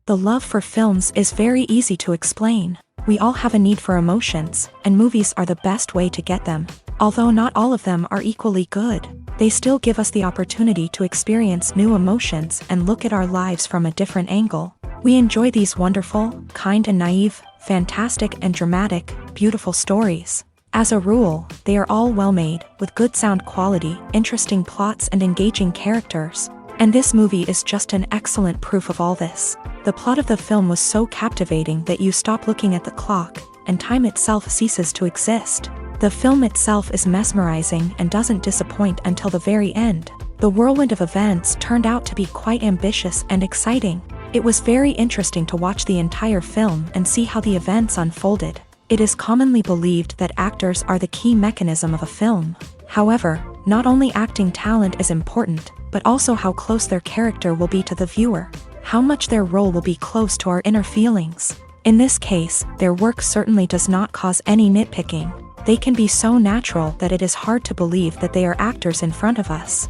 The love for films is very easy to explain. We all have a need for emotions, and movies are the best way to get them. Although not all of them are equally good, they still give us the opportunity to experience new emotions and look at our lives from a different angle. We enjoy these wonderful, kind and naive, fantastic and dramatic, beautiful stories. As a rule, they are all well made, with good sound quality, interesting plots and engaging characters. And this movie is just an excellent proof of all this. The plot of the film was so captivating that you stop looking at the clock, and time itself ceases to exist. The film itself is mesmerizing and doesn't disappoint until the very end. The whirlwind of events turned out to be quite ambitious and exciting. It was very interesting to watch the entire film and see how the events unfolded. It is commonly believed that actors are the key mechanism of a film. However, not only acting talent is important, but also how close their character will be to the viewer. How much their role will be close to our inner feelings. In this case, their work certainly does not cause any nitpicking. They can be so natural that it is hard to believe that they are actors in front of us.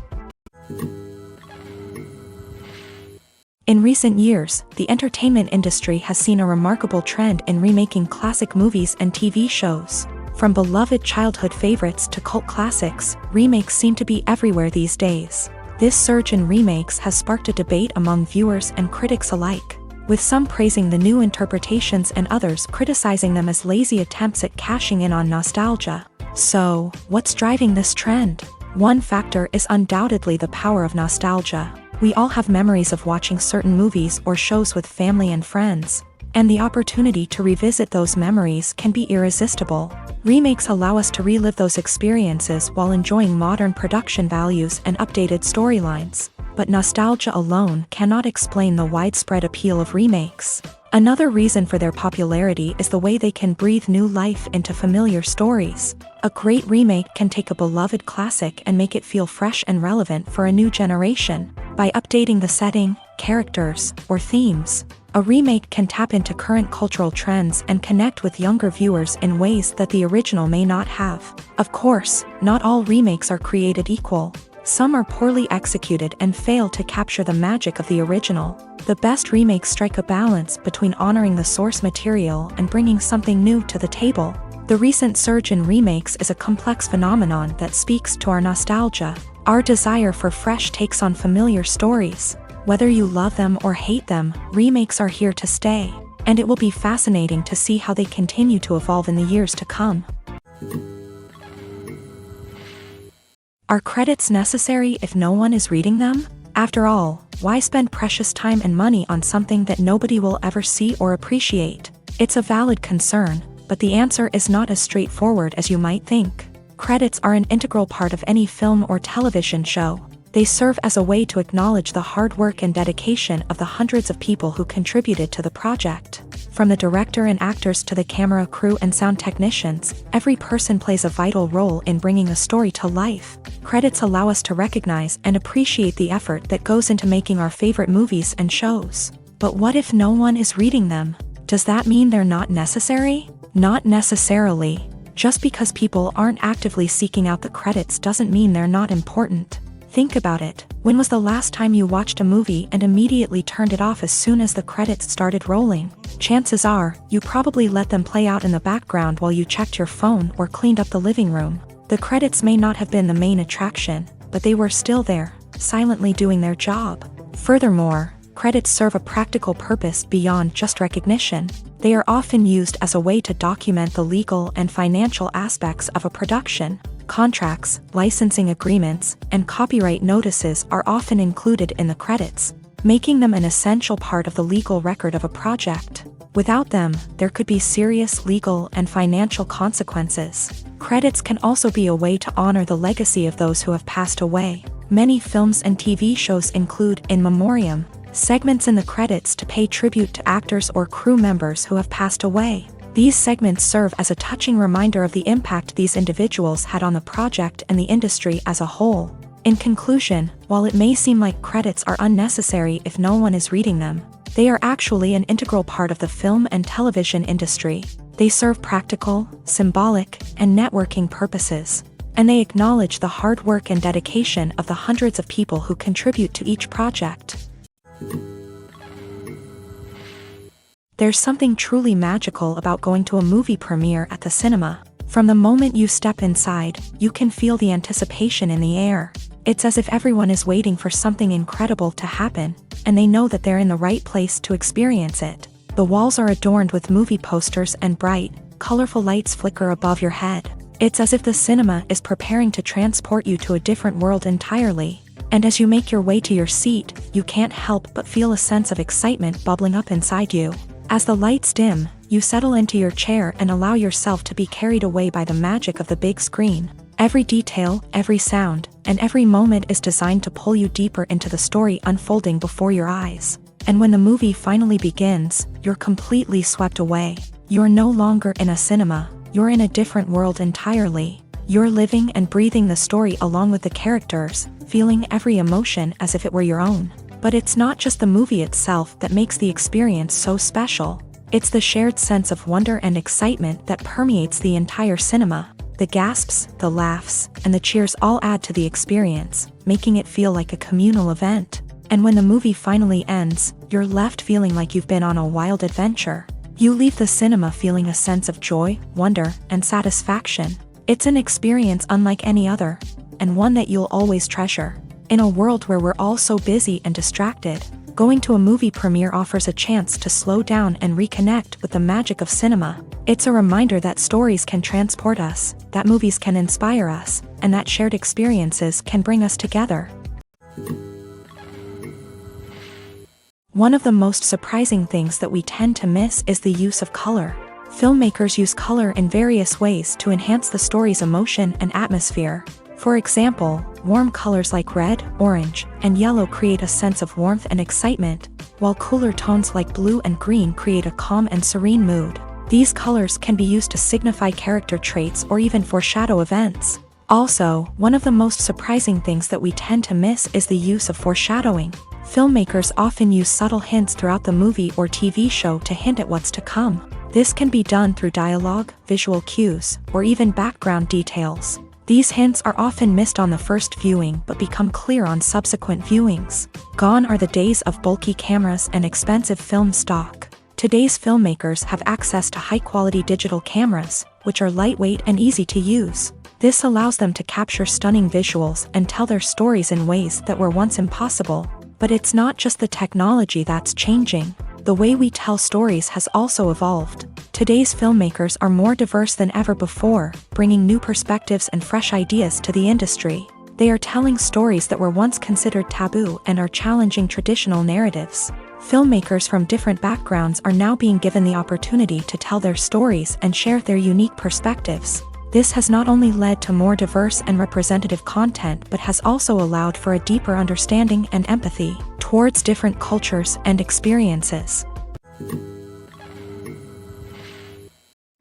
In recent years, the entertainment industry has seen a remarkable trend in remaking classic movies and TV shows. From beloved childhood favorites to cult classics, remakes seem to be everywhere these days. This surge in remakes has sparked a debate among viewers and critics alike, with some praising the new interpretations and others criticizing them as lazy attempts at cashing in on nostalgia. So, what's driving this trend? One factor is undoubtedly the power of nostalgia. We all have memories of watching certain movies or shows with family and friends, and the opportunity to revisit those memories can be irresistible. Remakes allow us to relive those experiences while enjoying modern production values and updated storylines. But nostalgia alone cannot explain the widespread appeal of remakes. Another reason for their popularity is the way they can breathe new life into familiar stories. A great remake can take a beloved classic and make it feel fresh and relevant for a new generation. By updating the setting, characters, or themes, a remake can tap into current cultural trends and connect with younger viewers in ways that the original may not have. Of course, not all remakes are created equal. Some are poorly executed and fail to capture the magic of the original. The best remakes strike a balance between honoring the source material and bringing something new to the table. The recent surge in remakes is a complex phenomenon that speaks to our nostalgia, our desire for fresh takes on familiar stories. Whether you love them or hate them, remakes are here to stay, and it will be fascinating to see how they continue to evolve in the years to come. Are credits necessary if no one is reading them? After all, why spend precious time and money on something that nobody will ever see or appreciate? It's a valid concern, but the answer is not as straightforward as you might think. Credits are an integral part of any film or television show. They serve as a way to acknowledge the hard work and dedication of the hundreds of people who contributed to the project. From the director and actors to the camera crew and sound technicians, every person plays a vital role in bringing a story to life. Credits allow us to recognize and appreciate the effort that goes into making our favorite movies and shows. But what if no one is reading them? Does that mean they're not necessary? Not necessarily. Just because people aren't actively seeking out the credits doesn't mean they're not important. Think about it. When was the last time you watched a movie and immediately turned it off as soon as the credits started rolling? Chances are, you probably let them play out in the background while you checked your phone or cleaned up the living room. The credits may not have been the main attraction, but they were still there, silently doing their job. Furthermore, credits serve a practical purpose beyond just recognition. They are often used as a way to document the legal and financial aspects of a production. Contracts, licensing agreements, and copyright notices are often included in the credits, making them an essential part of the legal record of a project. Without them, there could be serious legal and financial consequences. Credits can also be a way to honor the legacy of those who have passed away. Many films and TV shows include in memoriam segments in the credits to pay tribute to actors or crew members who have passed away. These segments serve as a touching reminder of the impact these individuals had on the project and the industry as a whole. In conclusion, while it may seem like credits are unnecessary if no one is reading them, they are actually an integral part of the film and television industry. They serve practical, symbolic, and networking purposes, and they acknowledge the hard work and dedication of the hundreds of people who contribute to each project. There's something truly magical about going to a movie premiere at the cinema. From the moment you step inside, you can feel the anticipation in the air. It's as if everyone is waiting for something incredible to happen, and they know that they're in the right place to experience it. The walls are adorned with movie posters and bright, colorful lights flicker above your head. It's as if the cinema is preparing to transport you to a different world entirely. And as you make your way to your seat, you can't help but feel a sense of excitement bubbling up inside you. As the lights dim, you settle into your chair and allow yourself to be carried away by the magic of the big screen. Every detail, every sound, and every moment is designed to pull you deeper into the story unfolding before your eyes. And when the movie finally begins, you're completely swept away. You're no longer in a cinema, you're in a different world entirely. You're living and breathing the story along with the characters, feeling every emotion as if it were your own. But it's not just the movie itself that makes the experience so special. It's the shared sense of wonder and excitement that permeates the entire cinema. The gasps, the laughs, and the cheers all add to the experience, making it feel like a communal event. And when the movie finally ends, you're left feeling like you've been on a wild adventure. You leave the cinema feeling a sense of joy, wonder, and satisfaction. It's an experience unlike any other, and one that you'll always treasure. In a world where we're all so busy and distracted, going to a movie premiere offers a chance to slow down and reconnect with the magic of cinema. It's a reminder that stories can transport us, that movies can inspire us, and that shared experiences can bring us together. One of the most surprising things that we tend to miss is the use of color. Filmmakers use color in various ways to enhance the story's emotion and atmosphere. For example, warm colors like red, orange, and yellow create a sense of warmth and excitement, while cooler tones like blue and green create a calm and serene mood. These colors can be used to signify character traits or even foreshadow events. Also, one of the most surprising things that we tend to miss is the use of foreshadowing. Filmmakers often use subtle hints throughout the movie or TV show to hint at what's to come. This can be done through dialogue, visual cues, or even background details. These hints are often missed on the first viewing but become clear on subsequent viewings. Gone are the days of bulky cameras and expensive film stock. Today's filmmakers have access to high-quality digital cameras, which are lightweight and easy to use. This allows them to capture stunning visuals and tell their stories in ways that were once impossible. But it's not just the technology that's changing. The way we tell stories has also evolved. Today's filmmakers are more diverse than ever before, bringing new perspectives and fresh ideas to the industry. They are telling stories that were once considered taboo and are challenging traditional narratives. Filmmakers from different backgrounds are now being given the opportunity to tell their stories and share their unique perspectives. This has not only led to more diverse and representative content but has also allowed for a deeper understanding and empathy towards different cultures and experiences.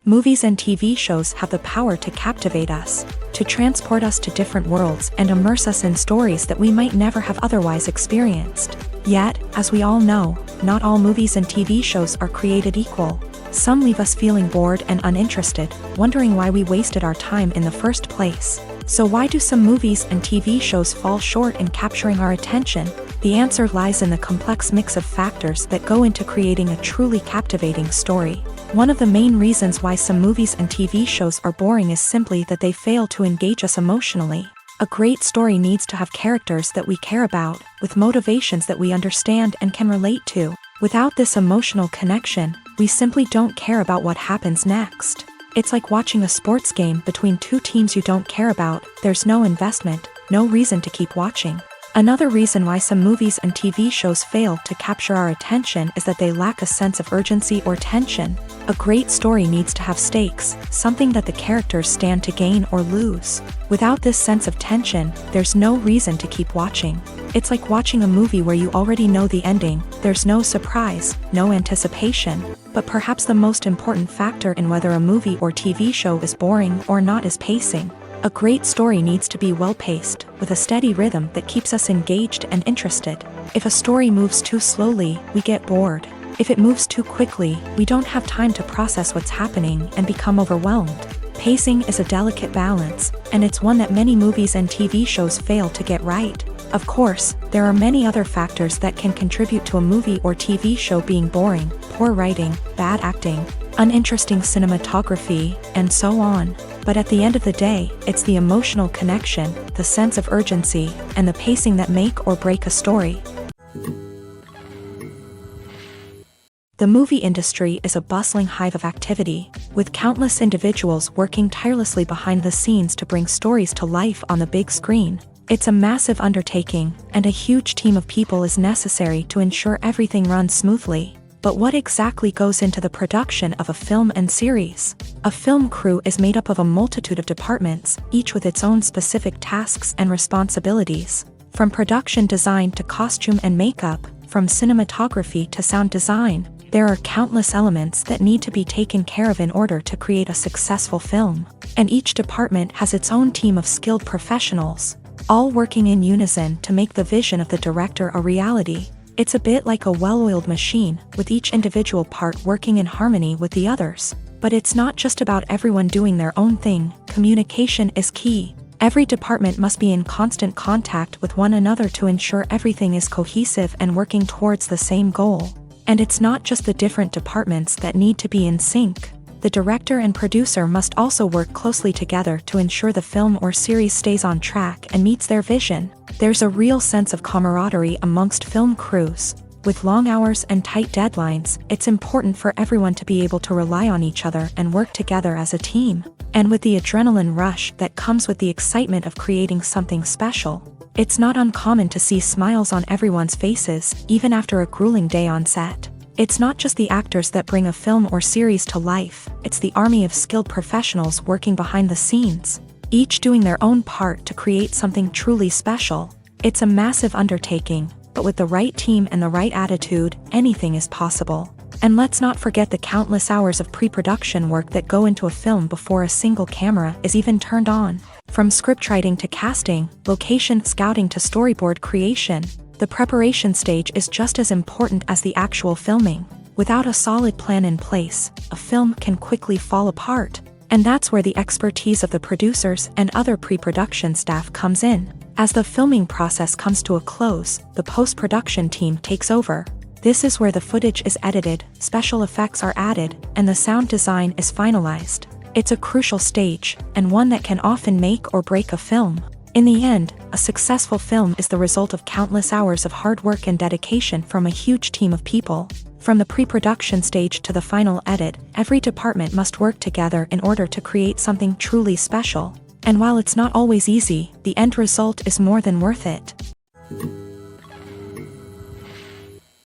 Movies and TV shows have the power to captivate us, to transport us to different worlds and immerse us in stories that we might never have otherwise experienced. Yet, as we all know, not all movies and TV shows are created equal. Some leave us feeling bored and uninterested, wondering why we wasted our time in the first place. So why do some movies and TV shows fall short in capturing our attention? The answer lies in the complex mix of factors that go into creating a truly captivating story. One of the main reasons why some movies and TV shows are boring is simply that they fail to engage us emotionally. A great story needs to have characters that we care about, with motivations that we understand and can relate to. Without this emotional connection, we simply don't care about what happens next. It's like watching a sports game between two teams you don't care about. There's no investment, no reason to keep watching. Another reason why some movies and TV shows fail to capture our attention is that they lack a sense of urgency or tension. A great story needs to have stakes, something that the characters stand to gain or lose. Without this sense of tension, there's no reason to keep watching. It's like watching a movie where you already know the ending. There's no surprise, no anticipation. But perhaps the most important factor in whether a movie or TV show is boring or not is pacing. A great story needs to be well-paced, with a steady rhythm that keeps us engaged and interested. If a story moves too slowly, we get bored. If it moves too quickly, we don't have time to process what's happening and become overwhelmed. Pacing is a delicate balance, and it's one that many movies and TV shows fail to get right. Of course, there are many other factors that can contribute to a movie or TV show being boring: poor writing, bad acting, uninteresting cinematography, and so on. But at the end of the day, it's the emotional connection, the sense of urgency, and the pacing that make or break a story. The movie industry is a bustling hive of activity, with countless individuals working tirelessly behind the scenes to bring stories to life on the big screen. It's a massive undertaking, and a huge team of people is necessary to ensure everything runs smoothly. But what exactly goes into the production of a film and series? A film crew is made up of a multitude of departments, each with its own specific tasks and responsibilities. From production design to costume and makeup, from cinematography to sound design, there are countless elements that need to be taken care of in order to create a successful film. And each department has its own team of skilled professionals, all working in unison to make the vision of the director a reality. It's a bit like a well-oiled machine, with each individual part working in harmony with the others. But it's not just about everyone doing their own thing. Communication is key. Every department must be in constant contact with one another to ensure everything is cohesive and working towards the same goal. And it's not just the different departments that need to be in sync. The director and producer must also work closely together to ensure the film or series stays on track and meets their vision. There's a real sense of camaraderie amongst film crews. With long hours and tight deadlines, it's important for everyone to be able to rely on each other and work together as a team. And with the adrenaline rush that comes with the excitement of creating something special, it's not uncommon to see smiles on everyone's faces, even after a grueling day on set. It's not just the actors that bring a film or series to life, it's the army of skilled professionals working behind the scenes, each doing their own part to create something truly special. It's a massive undertaking, but with the right team and the right attitude, anything is possible. And let's not forget the countless hours of pre-production work that go into a film before a single camera is even turned on. From scriptwriting to casting, location scouting to storyboard creation, the preparation stage is just as important as the actual filming. Without a solid plan in place, a film can quickly fall apart. And that's where the expertise of the producers and other pre-production staff comes in. As the filming process comes to a close, the post-production team takes over. This is where the footage is edited, special effects are added, and the sound design is finalized. It's a crucial stage, and one that can often make or break a film. In the end, a successful film is the result of countless hours of hard work and dedication from a huge team of people. From the pre-production stage to the final edit, every department must work together in order to create something truly special. And while it's not always easy, the end result is more than worth it.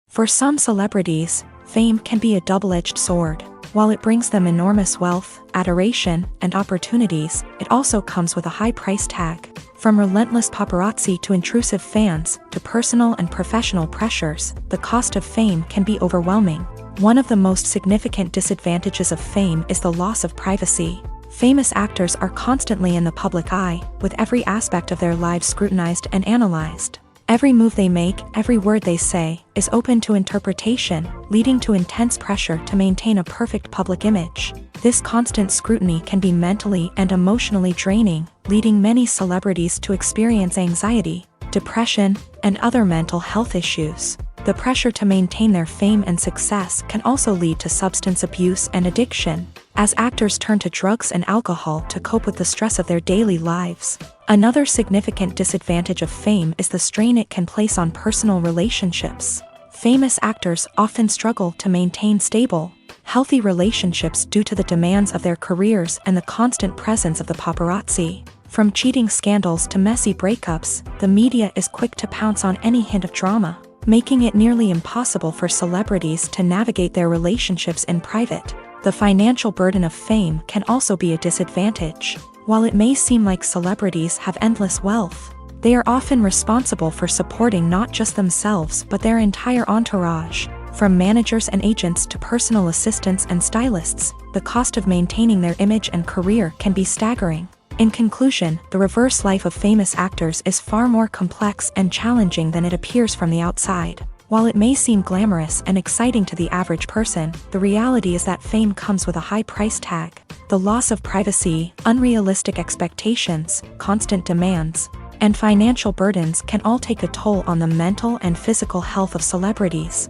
For some celebrities, fame can be a double-edged sword. While it brings them enormous wealth, adoration, and opportunities, it also comes with a high price tag. From relentless paparazzi to intrusive fans, to personal and professional pressures, the cost of fame can be overwhelming. One of the most significant disadvantages of fame is the loss of privacy. Famous actors are constantly in the public eye, with every aspect of their lives scrutinized and analyzed. Every move they make, every word they say, is open to interpretation, leading to intense pressure to maintain a perfect public image. This constant scrutiny can be mentally and emotionally draining, leading many celebrities to experience anxiety, depression, and other mental health issues. The pressure to maintain their fame and success can also lead to substance abuse and addiction, as actors turn to drugs and alcohol to cope with the stress of their daily lives. Another significant disadvantage of fame is the strain it can place on personal relationships. Famous actors often struggle to maintain stable, healthy relationships due to the demands of their careers and the constant presence of the paparazzi. From cheating scandals to messy breakups, the media is quick to pounce on any hint of drama, making it nearly impossible for celebrities to navigate their relationships in private. The financial burden of fame can also be a disadvantage. While it may seem like celebrities have endless wealth, they are often responsible for supporting not just themselves but their entire entourage. From managers and agents to personal assistants and stylists, the cost of maintaining their image and career can be staggering. In conclusion, the reverse life of famous actors is far more complex and challenging than it appears from the outside. While it may seem glamorous and exciting to the average person, the reality is that fame comes with a high price tag. The loss of privacy, unrealistic expectations, constant demands, and financial burdens can all take a toll on the mental and physical health of celebrities.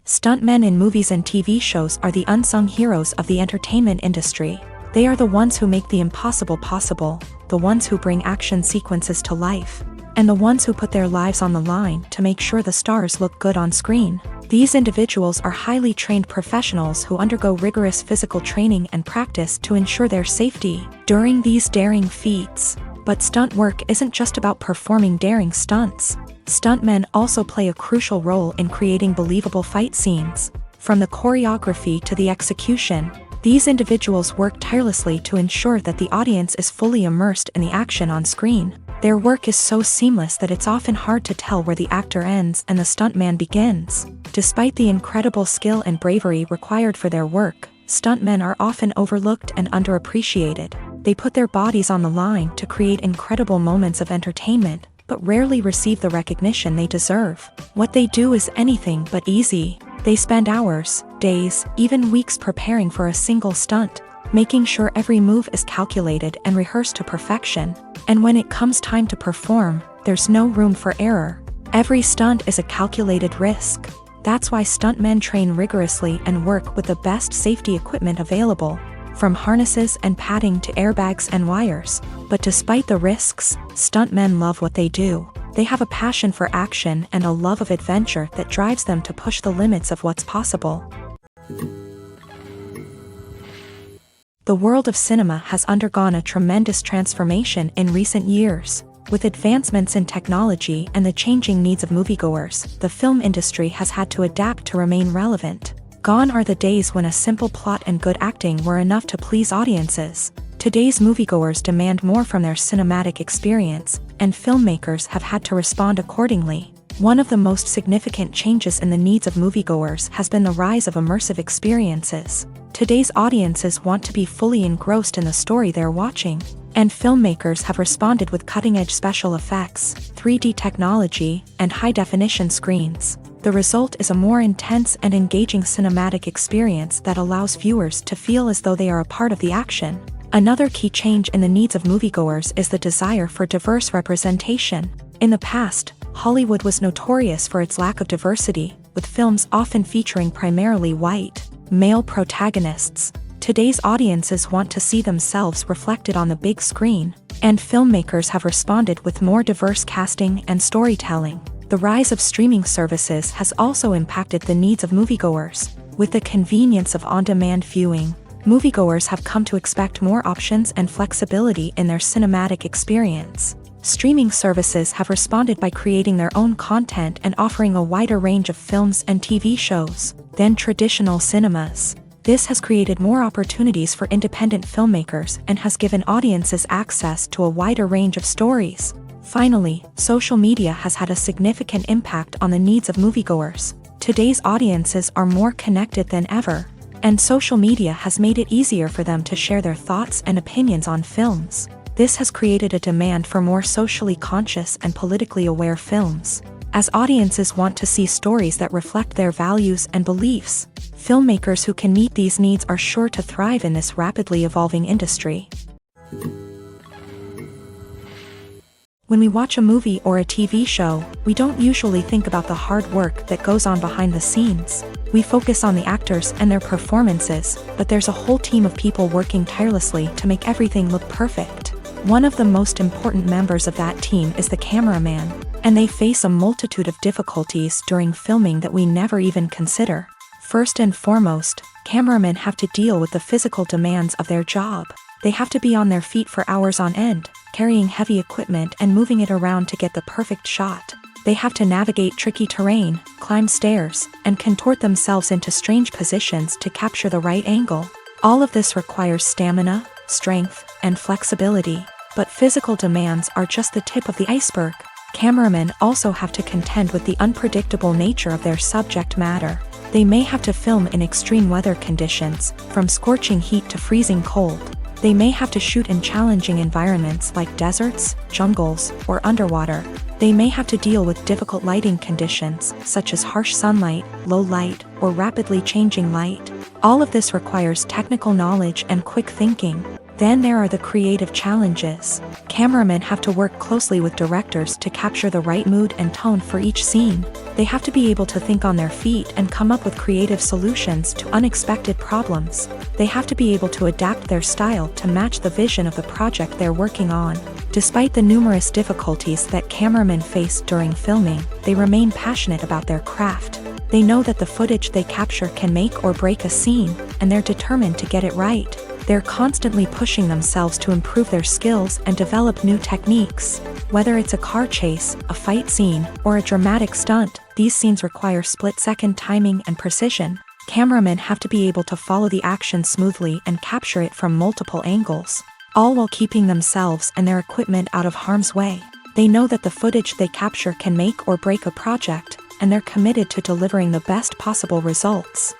Stuntmen in movies and TV shows are the unsung heroes of the entertainment industry. They are the ones who make the impossible possible, the ones who bring action sequences to life, and the ones who put their lives on the line to make sure the stars look good on screen. These individuals are highly trained professionals who undergo rigorous physical training and practice to ensure their safety during these daring feats. But stunt work isn't just about performing daring stunts. Stuntmen also play a crucial role in creating believable fight scenes. From the choreography to the execution, these individuals work tirelessly to ensure that the audience is fully immersed in the action on screen. Their work is so seamless that it's often hard to tell where the actor ends and the stuntman begins. Despite the incredible skill and bravery required for their work, stuntmen are often overlooked and underappreciated. They put their bodies on the line to create incredible moments of entertainment, but rarely receive the recognition they deserve. What they do is anything but easy. They spend hours, days, even weeks preparing for a single stunt, making sure every move is calculated and rehearsed to perfection. And when it comes time to perform, there's no room for error. Every stunt is a calculated risk. That's why stuntmen train rigorously and work with the best safety equipment available, from harnesses and padding to airbags and wires. But despite the risks, stuntmen love what they do. They have a passion for action and a love of adventure that drives them to push the limits of what's possible. The world of cinema has undergone a tremendous transformation in recent years. With advancements in technology and the changing needs of moviegoers, the film industry has had to adapt to remain relevant. Gone are the days when a simple plot and good acting were enough to please audiences. Today's moviegoers demand more from their cinematic experience, and filmmakers have had to respond accordingly. One of the most significant changes in the needs of moviegoers has been the rise of immersive experiences. Today's audiences want to be fully engrossed in the story they're watching, and filmmakers have responded with cutting-edge special effects, 3D technology, and high-definition screens. The result is a more intense and engaging cinematic experience that allows viewers to feel as though they are a part of the action. Another key change in the needs of moviegoers is the desire for diverse representation. In the past, Hollywood was notorious for its lack of diversity, with films often featuring primarily white, male protagonists. Today's audiences want to see themselves reflected on the big screen, and filmmakers have responded with more diverse casting and storytelling. The rise of streaming services has also impacted the needs of moviegoers. With the convenience of on-demand viewing, moviegoers have come to expect more options and flexibility in their cinematic experience. Streaming services have responded by creating their own content and offering a wider range of films and TV shows than traditional cinemas. This has created more opportunities for independent filmmakers and has given audiences access to a wider range of stories. Finally, social media has had a significant impact on the needs of moviegoers. Today's audiences are more connected than ever, and social media has made it easier for them to share their thoughts and opinions on films. This has created a demand for more socially conscious and politically aware films. As audiences want to see stories that reflect their values and beliefs, filmmakers who can meet these needs are sure to thrive in this rapidly evolving industry. When we watch a movie or a TV show, we don't usually think about the hard work that goes on behind the scenes. We focus on the actors and their performances, but there's a whole team of people working tirelessly to make everything look perfect. One of the most important members of that team is the cameraman, and they face a multitude of difficulties during filming that we never even consider. First and foremost, cameramen have to deal with the physical demands of their job. They have to be on their feet for hours on end, carrying heavy equipment and moving it around to get the perfect shot. They have to navigate tricky terrain, climb stairs, and contort themselves into strange positions to capture the right angle. All of this requires stamina, strength, and flexibility. But physical demands are just the tip of the iceberg. Cameramen also have to contend with the unpredictable nature of their subject matter. They may have to film in extreme weather conditions, from scorching heat to freezing cold. They may have to shoot in challenging environments like deserts, jungles, or underwater. They may have to deal with difficult lighting conditions, such as harsh sunlight, low light, or rapidly changing light. All of this requires technical knowledge and quick thinking. Then there are the creative challenges. Cameramen have to work closely with directors to capture the right mood and tone for each scene. They have to be able to think on their feet and come up with creative solutions to unexpected problems. They have to be able to adapt their style to match the vision of the project they're working on. Despite the numerous difficulties that cameramen face during filming, they remain passionate about their craft. They know that the footage they capture can make or break a scene, and they're determined to get it right. They're constantly pushing themselves to improve their skills and develop new techniques. Whether it's a car chase, a fight scene, or a dramatic stunt, these scenes require split-second timing and precision. Cameramen have to be able to follow the action smoothly and capture it from multiple angles, all while keeping themselves and their equipment out of harm's way. They know that the footage they capture can make or break a project, and they're committed to delivering the best possible results.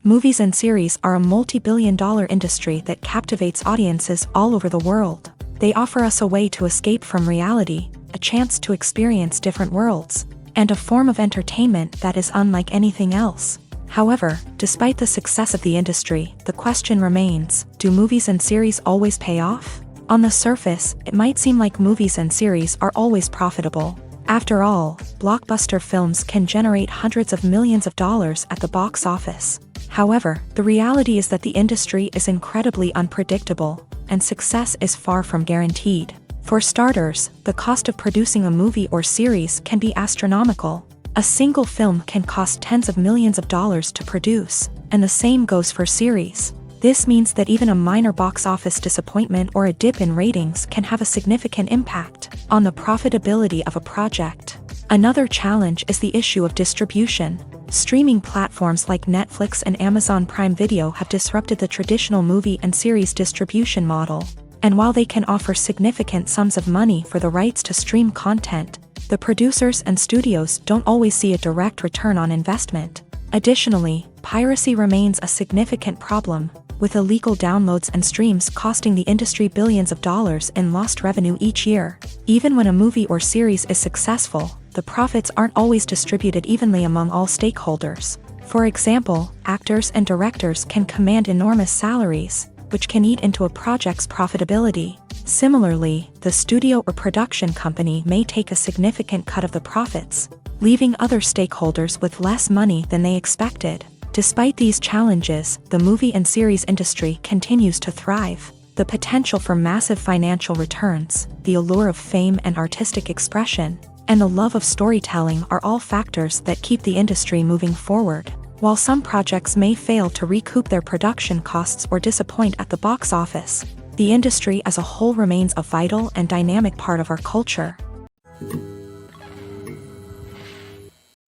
Movies and series are a multi-billion-dollar industry that captivates audiences all over the world. They offer us a way to escape from reality, a chance to experience different worlds, and a form of entertainment that is unlike anything else. However, despite the success of the industry, the question remains, do movies and series always pay off? On the surface, it might seem like movies and series are always profitable. After all, blockbuster films can generate hundreds of millions of dollars at the box office. However, the reality is that the industry is incredibly unpredictable, and success is far from guaranteed. For starters, the cost of producing a movie or series can be astronomical. A single film can cost tens of millions of dollars to produce, and the same goes for series. This means that even a minor box office disappointment or a dip in ratings can have a significant impact on the profitability of a project. Another challenge is the issue of distribution. Streaming platforms like Netflix and Amazon Prime Video have disrupted the traditional movie and series distribution model. And while they can offer significant sums of money for the rights to stream content, the producers and studios don't always see a direct return on investment. Additionally, piracy remains a significant problem, with illegal downloads and streams costing the industry billions of dollars in lost revenue each year. Even when a movie or series is successful, the profits aren't always distributed evenly among all stakeholders. For example, actors and directors can command enormous salaries, which can eat into a project's profitability. Similarly, the studio or production company may take a significant cut of the profits, leaving other stakeholders with less money than they expected. Despite these challenges, the movie and series industry continues to thrive. The potential for massive financial returns, the allure of fame and artistic expression, and the love of storytelling are all factors that keep the industry moving forward. While some projects may fail to recoup their production costs or disappoint at the box office, the industry as a whole remains a vital and dynamic part of our culture.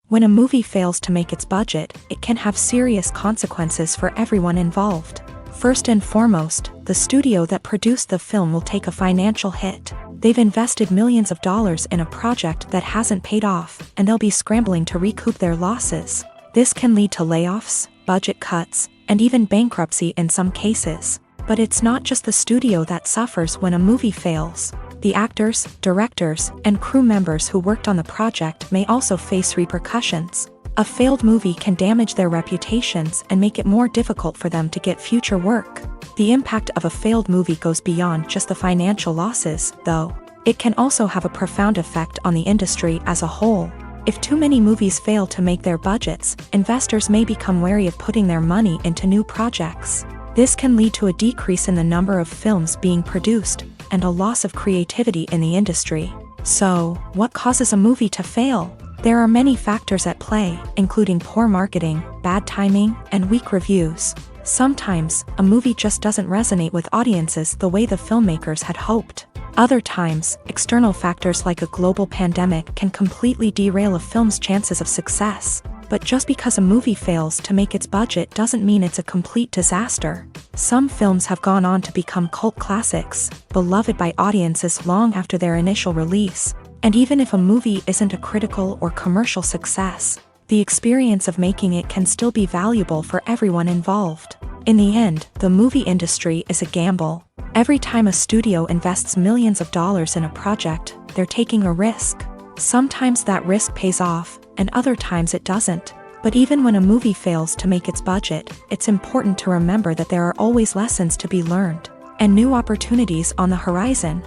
When a movie fails to make its budget, it can have serious consequences for everyone involved. First and foremost, the studio that produced the film will take a financial hit. They've invested millions of dollars in a project that hasn't paid off, and they'll be scrambling to recoup their losses. This can lead to layoffs, budget cuts, and even bankruptcy in some cases. But it's not just the studio that suffers when a movie fails. The actors, directors, and crew members who worked on the project may also face repercussions. A failed movie can damage their reputations and make it more difficult for them to get future work. The impact of a failed movie goes beyond just the financial losses, though. It can also have a profound effect on the industry as a whole. If too many movies fail to make their budgets, investors may become wary of putting their money into new projects. This can lead to a decrease in the number of films being produced, and a loss of creativity in the industry. So, what causes a movie to fail? There are many factors at play, including poor marketing, bad timing, and weak reviews. Sometimes, a movie just doesn't resonate with audiences the way the filmmakers had hoped. Other times, external factors like a global pandemic can completely derail a film's chances of success. But just because a movie fails to make its budget doesn't mean it's a complete disaster. Some films have gone on to become cult classics, beloved by audiences long after their initial release. And even if a movie isn't a critical or commercial success, the experience of making it can still be valuable for everyone involved. In the end, the movie industry is a gamble. Every time a studio invests millions of dollars in a project, they're taking a risk. Sometimes that risk pays off, and other times it doesn't. But even when a movie fails to make its budget, it's important to remember that there are always lessons to be learned, and new opportunities on the horizon.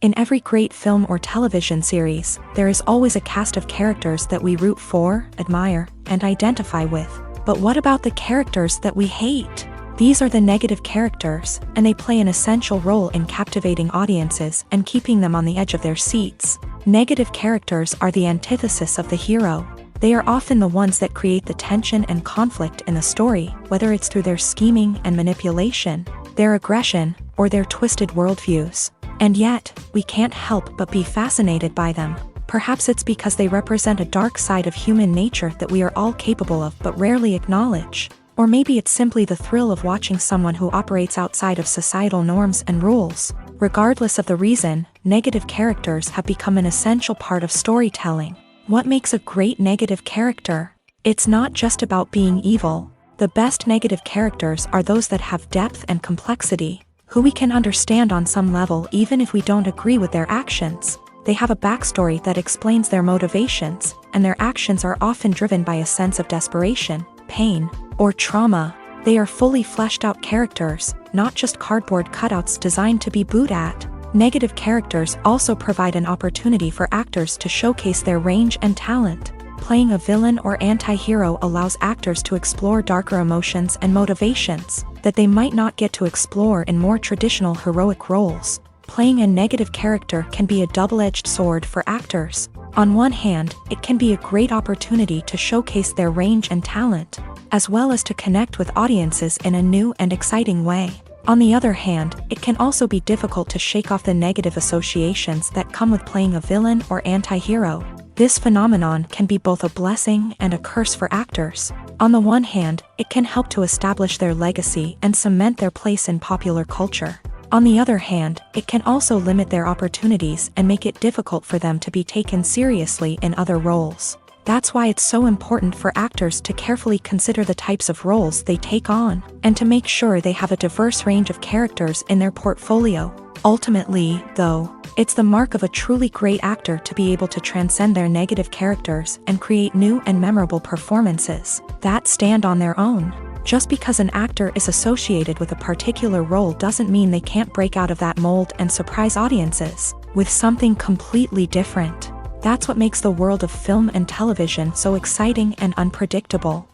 In every great film or television series, there is always a cast of characters that we root for, admire, and identify with. But what about the characters that we hate? These are the negative characters, and they play an essential role in captivating audiences and keeping them on the edge of their seats. Negative characters are the antithesis of the hero. They are often the ones that create the tension and conflict in the story, whether it's through their scheming and manipulation, their aggression, or their twisted worldviews. And yet, we can't help but be fascinated by them. Perhaps it's because they represent a dark side of human nature that we are all capable of but rarely acknowledge. Or maybe it's simply the thrill of watching someone who operates outside of societal norms and rules. Regardless of the reason, negative characters have become an essential part of storytelling. What makes a great negative character? It's not just about being evil. The best negative characters are those that have depth and complexity, who we can understand on some level even if we don't agree with their actions. They have a backstory that explains their motivations, and their actions are often driven by a sense of desperation, pain, or trauma. They are fully fleshed out characters, not just cardboard cutouts designed to be booed at. Negative characters also provide an opportunity for actors to showcase their range and talent. Playing a villain or anti-hero allows actors to explore darker emotions and motivations that they might not get to explore in more traditional heroic roles. Playing a negative character can be a double-edged sword for actors. On one hand, it can be a great opportunity to showcase their range and talent, as well as to connect with audiences in a new and exciting way. On the other hand, it can also be difficult to shake off the negative associations that come with playing a villain or anti-hero. This phenomenon can be both a blessing and a curse for actors. On the one hand, it can help to establish their legacy and cement their place in popular culture. On the other hand, it can also limit their opportunities and make it difficult for them to be taken seriously in other roles. That's why it's so important for actors to carefully consider the types of roles they take on, and to make sure they have a diverse range of characters in their portfolio. Ultimately, though, it's the mark of a truly great actor to be able to transcend their negative characters and create new and memorable performances that stand on their own. Just because an actor is associated with a particular role doesn't mean they can't break out of that mold and surprise audiences with something completely different. That's what makes the world of film and television so exciting and unpredictable.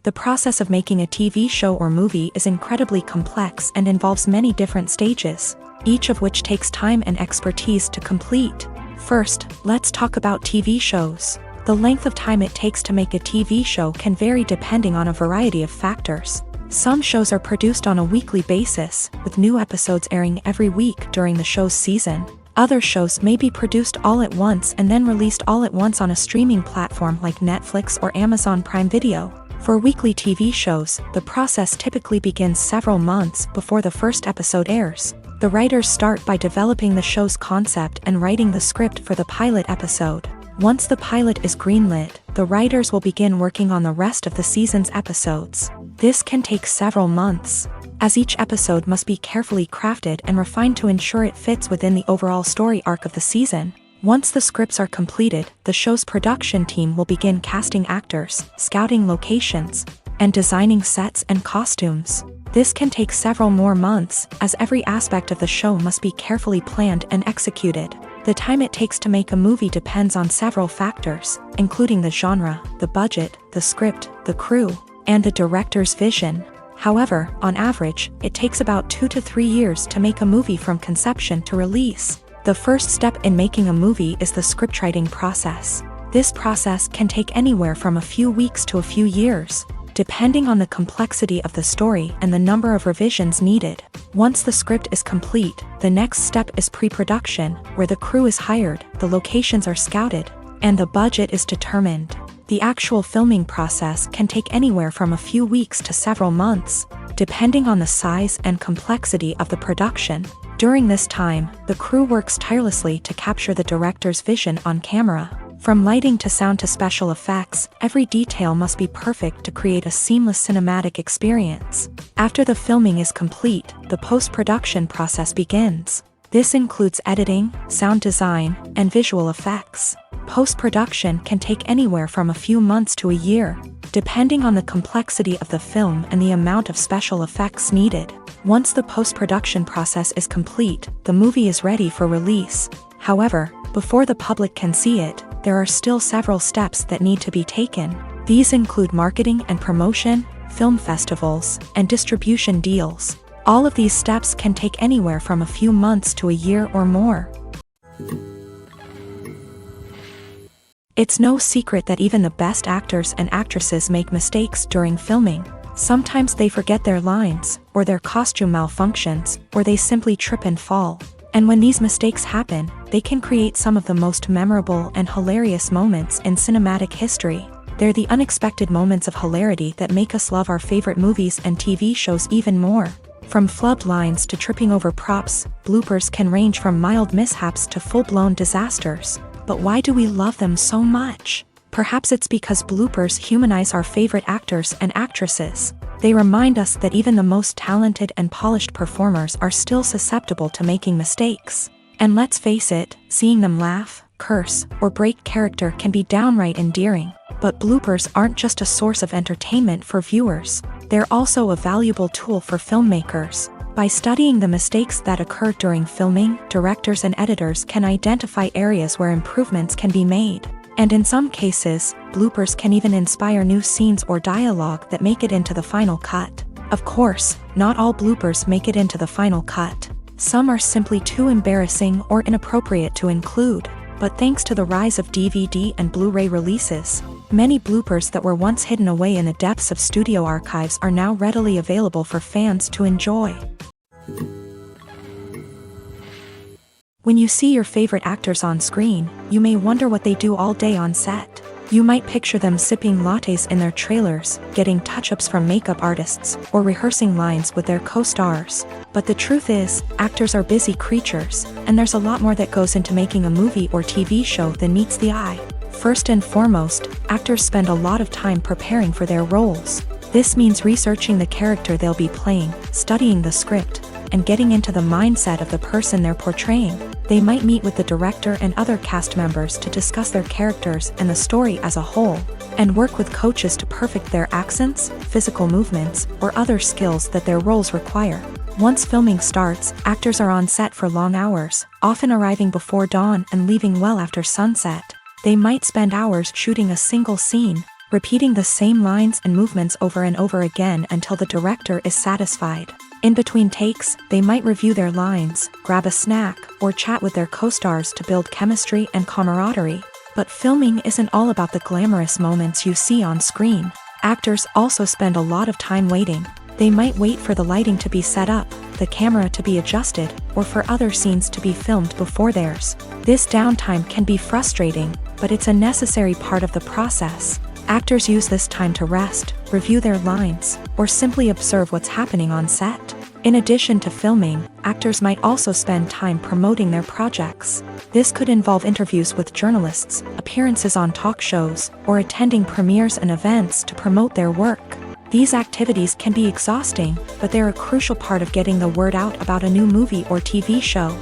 The process of making a TV show or movie is incredibly complex and involves many different stages, each of which takes time and expertise to complete. First, let's talk about TV shows. The length of time it takes to make a TV show can vary depending on a variety of factors. Some shows are produced on a weekly basis, with new episodes airing every week during the show's season. Other shows may be produced all at once and then released all at once on a streaming platform like Netflix or Amazon Prime Video. For weekly TV shows, the process typically begins several months before the first episode airs. The writers start by developing the show's concept and writing the script for the pilot episode. Once the pilot is greenlit, the writers will begin working on the rest of the season's episodes. This can take several months, as each episode must be carefully crafted and refined to ensure it fits within the overall story arc of the season. Once the scripts are completed, the show's production team will begin casting actors, scouting locations, and designing sets and costumes. This can take several more months, as every aspect of the show must be carefully planned and executed. The time it takes to make a movie depends on several factors, including the genre, the budget, the script, the crew, and the director's vision. However, on average, it takes about 2 to 3 years to make a movie from conception to release. The first step in making a movie is the scriptwriting process. This process can take anywhere from a few weeks to a few years, depending on the complexity of the story and the number of revisions needed. Once the script is complete, the next step is pre-production, where the crew is hired, the locations are scouted, and the budget is determined. The actual filming process can take anywhere from a few weeks to several months, depending on the size and complexity of the production. During this time, the crew works tirelessly to capture the director's vision on camera. From lighting to sound to special effects, every detail must be perfect to create a seamless cinematic experience. After the filming is complete, the post-production process begins. This includes editing, sound design, and visual effects. Post-production can take anywhere from a few months to a year, depending on the complexity of the film and the amount of special effects needed. Once the post-production process is complete, the movie is ready for release. However, before the public can see it, there are still several steps that need to be taken. These include marketing and promotion, film festivals, and distribution deals. All of these steps can take anywhere from a few months to a year or more. It's no secret that even the best actors and actresses make mistakes during filming. Sometimes they forget their lines, or their costume malfunctions, or they simply trip and fall. And when these mistakes happen, they can create some of the most memorable and hilarious moments in cinematic history. They're the unexpected moments of hilarity that make us love our favorite movies and TV shows even more. From flubbed lines to tripping over props, bloopers can range from mild mishaps to full-blown disasters. But why do we love them so much? Perhaps it's because bloopers humanize our favorite actors and actresses. They remind us that even the most talented and polished performers are still susceptible to making mistakes. And let's face it, seeing them laugh, curse, or break character can be downright endearing. But bloopers aren't just a source of entertainment for viewers. They're also a valuable tool for filmmakers. By studying the mistakes that occur during filming, directors and editors can identify areas where improvements can be made. And in some cases, bloopers can even inspire new scenes or dialogue that make it into the final cut. Of course, not all bloopers make it into the final cut. Some are simply too embarrassing or inappropriate to include. But thanks to the rise of DVD and Blu-ray releases, many bloopers that were once hidden away in the depths of studio archives are now readily available for fans to enjoy. When you see your favorite actors on screen, you may wonder what they do all day on set. You might picture them sipping lattes in their trailers, getting touch-ups from makeup artists, or rehearsing lines with their co-stars. But the truth is, actors are busy creatures, and there's a lot more that goes into making a movie or TV show than meets the eye. First and foremost, actors spend a lot of time preparing for their roles. This means researching the character they'll be playing, studying the script, and getting into the mindset of the person they're portraying. They might meet with the director and other cast members to discuss their characters and the story as a whole, and work with coaches to perfect their accents, physical movements, or other skills that their roles require. Once filming starts, actors are on set for long hours, often arriving before dawn and leaving well after sunset. They might spend hours shooting a single scene, repeating the same lines and movements over and over again until the director is satisfied. In between takes, they might review their lines, grab a snack, or chat with their co-stars to build chemistry and camaraderie. But filming isn't all about the glamorous moments you see on screen. Actors also spend a lot of time waiting. They might wait for the lighting to be set up, the camera to be adjusted, or for other scenes to be filmed before theirs. This downtime can be frustrating, but it's a necessary part of the process. Actors use this time to rest, review their lines, or simply observe what's happening on set. In addition to filming, actors might also spend time promoting their projects. This could involve interviews with journalists, appearances on talk shows, or attending premieres and events to promote their work. These activities can be exhausting, but they're a crucial part of getting the word out about a new movie or TV show.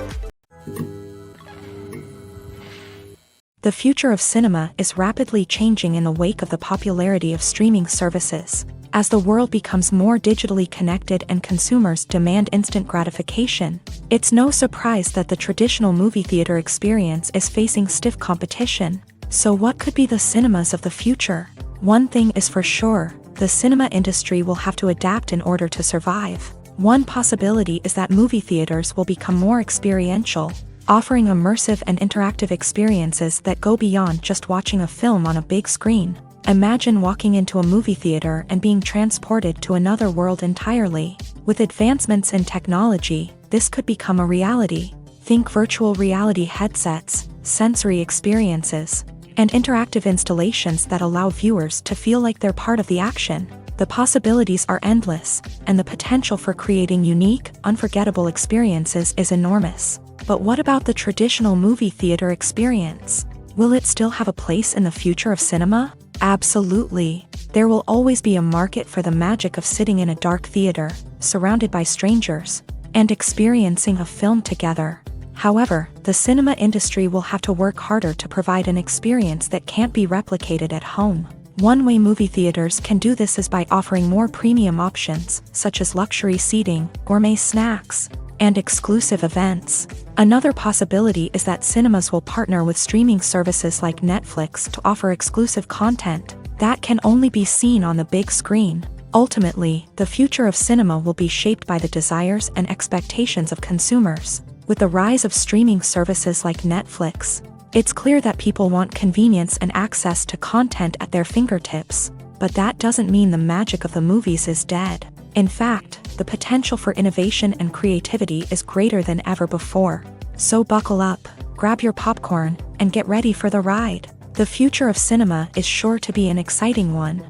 The future of cinema is rapidly changing in the wake of the popularity of streaming services. As the world becomes more digitally connected and consumers demand instant gratification, it's no surprise that the traditional movie theater experience is facing stiff competition. So what could be the cinemas of the future? One thing is for sure, the cinema industry will have to adapt in order to survive. One possibility is that movie theaters will become more experiential, offering immersive and interactive experiences that go beyond just watching a film on a big screen. Imagine walking into a movie theater and being transported to another world entirely. With advancements in technology, this could become a reality. Think virtual reality headsets, sensory experiences, and interactive installations that allow viewers to feel like they're part of the action. The possibilities are endless, and the potential for creating unique, unforgettable experiences is enormous. But what about the traditional movie theater experience? Will it still have a place in the future of cinema? Absolutely. There will always be a market for the magic of sitting in a dark theater, surrounded by strangers, and experiencing a film together. However, the cinema industry will have to work harder to provide an experience that can't be replicated at home. One way movie theaters can do this is by offering more premium options, such as luxury seating, gourmet snacks, and exclusive events. Another possibility is that cinemas will partner with streaming services like Netflix to offer exclusive content that can only be seen on the big screen. Ultimately, the future of cinema will be shaped by the desires and expectations of consumers. With the rise of streaming services like Netflix, it's clear that people want convenience and access to content at their fingertips. But that doesn't mean the magic of the movies is dead. In fact, the potential for innovation and creativity is greater than ever before. So buckle up, grab your popcorn, and get ready for the ride. The future of cinema is sure to be an exciting one.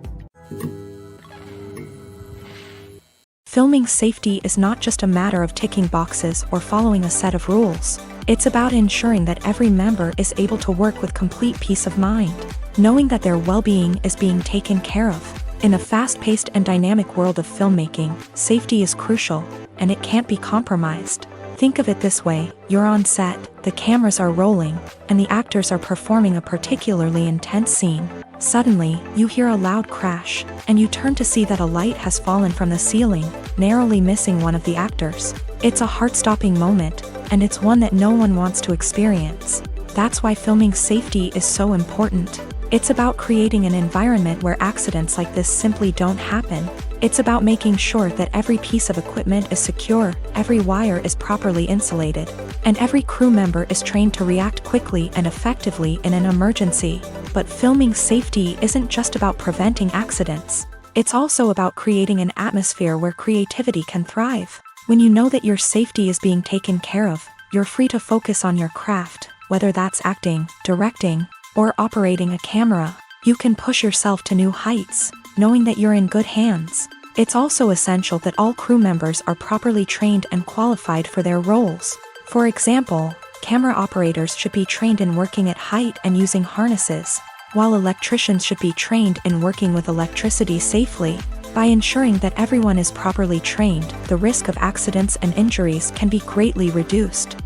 Filming safety is not just a matter of ticking boxes or following a set of rules. It's about ensuring that every member is able to work with complete peace of mind, knowing that their well-being is being taken care of. In a fast-paced and dynamic world of filmmaking, safety is crucial, and it can't be compromised. Think of it this way: you're on set, the cameras are rolling, and the actors are performing a particularly intense scene. Suddenly, you hear a loud crash, and you turn to see that a light has fallen from the ceiling, narrowly missing one of the actors. It's a heart-stopping moment, and it's one that no one wants to experience. That's why filming safety is so important. It's about creating an environment where accidents like this simply don't happen. It's about making sure that every piece of equipment is secure, every wire is properly insulated, and every crew member is trained to react quickly and effectively in an emergency. But filming safety isn't just about preventing accidents. It's also about creating an atmosphere where creativity can thrive. When you know that your safety is being taken care of, you're free to focus on your craft, whether that's acting, directing, or operating a camera. You can push yourself to new heights, knowing that you're in good hands. It's also essential that all crew members are properly trained and qualified for their roles. For example, camera operators should be trained in working at height and using harnesses, while electricians should be trained in working with electricity safely. By ensuring that everyone is properly trained, the risk of accidents and injuries can be greatly reduced.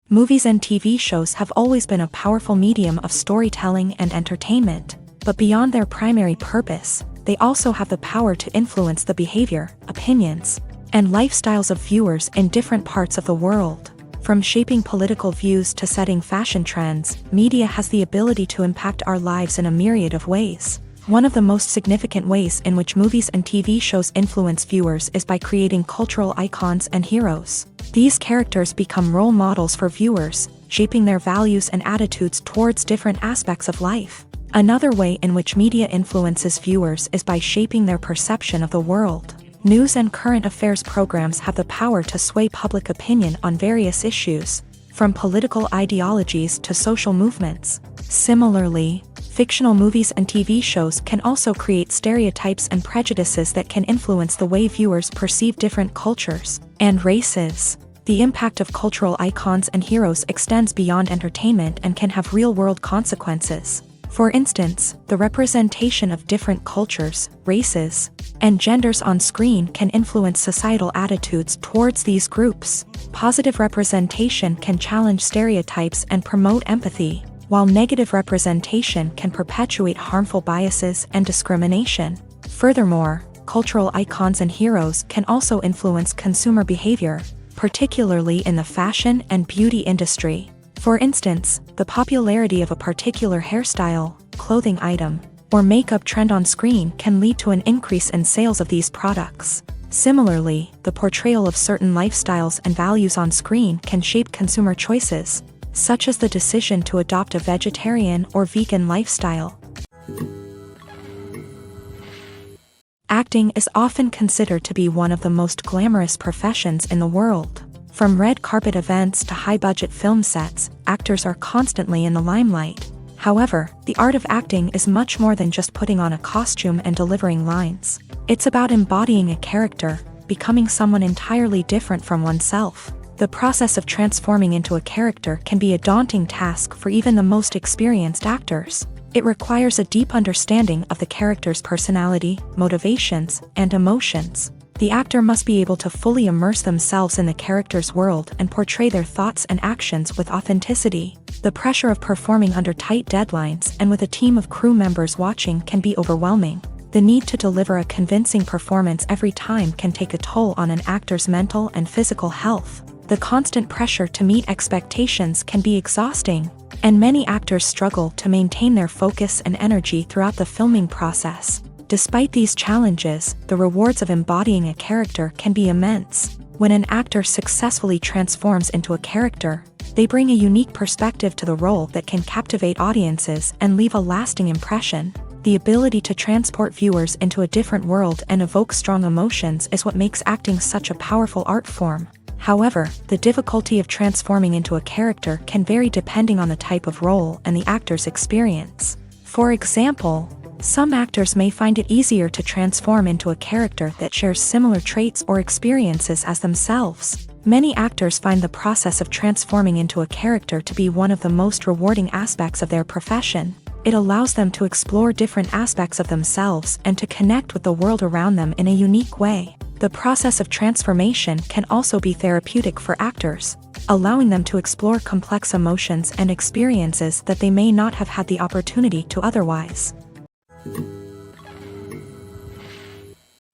Movies and TV shows have always been a powerful medium of storytelling and entertainment, but beyond their primary purpose, they also have the power to influence the behavior, opinions, and lifestyles of viewers in different parts of the world. From shaping political views to setting fashion trends, media has the ability to impact our lives in a myriad of ways. One of the most significant ways in which movies and TV shows influence viewers is by creating cultural icons and heroes. These characters become role models for viewers, shaping their values and attitudes towards different aspects of life. Another way in which media influences viewers is by shaping their perception of the world. News and current affairs programs have the power to sway public opinion on various issues, from political ideologies to social movements. Similarly, fictional movies and TV shows can also create stereotypes and prejudices that can influence the way viewers perceive different cultures and races. The impact of cultural icons and heroes extends beyond entertainment and can have real-world consequences. For instance, the representation of different cultures, races, and genders on screen can influence societal attitudes towards these groups. Positive representation can challenge stereotypes and promote empathy, while negative representation can perpetuate harmful biases and discrimination. Furthermore, cultural icons and heroes can also influence consumer behavior, particularly in the fashion and beauty industry. For instance, the popularity of a particular hairstyle, clothing item, or makeup trend on screen can lead to an increase in sales of these products. Similarly, the portrayal of certain lifestyles and values on screen can shape consumer choices, such as the decision to adopt a vegetarian or vegan lifestyle. Acting is often considered to be one of the most glamorous professions in the world. From red carpet events to high-budget film sets, actors are constantly in the limelight. However, the art of acting is much more than just putting on a costume and delivering lines. It's about embodying a character, becoming someone entirely different from oneself. The process of transforming into a character can be a daunting task for even the most experienced actors. It requires a deep understanding of the character's personality, motivations, and emotions. The actor must be able to fully immerse themselves in the character's world and portray their thoughts and actions with authenticity. The pressure of performing under tight deadlines and with a team of crew members watching can be overwhelming. The need to deliver a convincing performance every time can take a toll on an actor's mental and physical health. The constant pressure to meet expectations can be exhausting, and many actors struggle to maintain their focus and energy throughout the filming process. Despite these challenges, the rewards of embodying a character can be immense. When an actor successfully transforms into a character, they bring a unique perspective to the role that can captivate audiences and leave a lasting impression. The ability to transport viewers into a different world and evoke strong emotions is what makes acting such a powerful art form. However, the difficulty of transforming into a character can vary depending on the type of role and the actor's experience. For example, some actors may find it easier to transform into a character that shares similar traits or experiences as themselves. Many actors find the process of transforming into a character to be one of the most rewarding aspects of their profession. It allows them to explore different aspects of themselves and to connect with the world around them in a unique way. The process of transformation can also be therapeutic for actors, allowing them to explore complex emotions and experiences that they may not have had the opportunity to otherwise.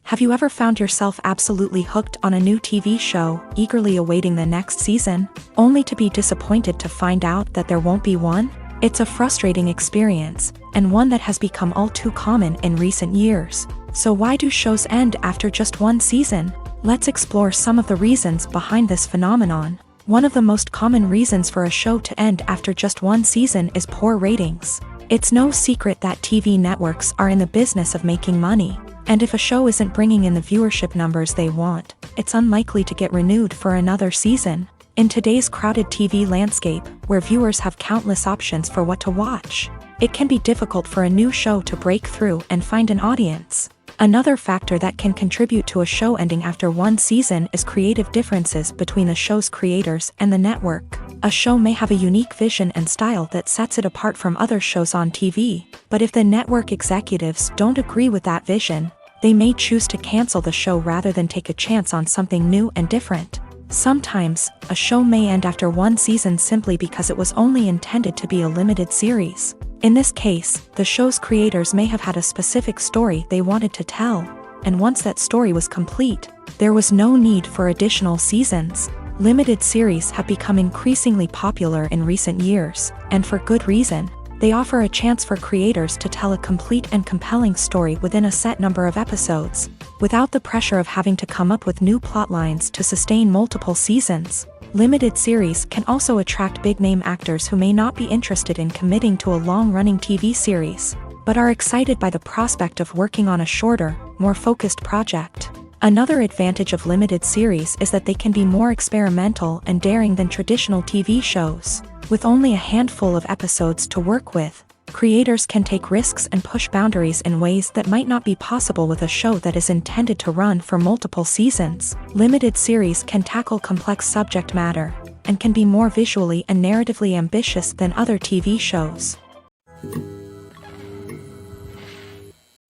Have you ever found yourself absolutely hooked on a new TV show, eagerly awaiting the next season, only to be disappointed to find out that there won't be one? It's a frustrating experience, and one that has become all too common in recent years. So why do shows end after just one season? Let's explore some of the reasons behind this phenomenon. One of the most common reasons for a show to end after just one season is poor ratings. It's no secret that TV networks are in the business of making money, and if a show isn't bringing in the viewership numbers they want, it's unlikely to get renewed for another season. In today's crowded TV landscape, where viewers have countless options for what to watch, it can be difficult for a new show to break through and find an audience. Another factor that can contribute to a show ending after one season is creative differences between the show's creators and the network. A show may have a unique vision and style that sets it apart from other shows on TV, but if the network executives don't agree with that vision, they may choose to cancel the show rather than take a chance on something new and different. Sometimes, a show may end after one season simply because it was only intended to be a limited series. In this case, the show's creators may have had a specific story they wanted to tell, and once that story was complete, there was no need for additional seasons. Limited series have become increasingly popular in recent years, and for good reason. They offer a chance for creators to tell a complete and compelling story within a set number of episodes, without the pressure of having to come up with new plotlines to sustain multiple seasons. Limited series can also attract big-name actors who may not be interested in committing to a long-running TV series, but are excited by the prospect of working on a shorter, more focused project. Another advantage of limited series is that they can be more experimental and daring than traditional TV shows. With only a handful of episodes to work with, creators can take risks and push boundaries in ways that might not be possible with a show that is intended to run for multiple seasons. Limited series can tackle complex subject matter, and can be more visually and narratively ambitious than other TV shows.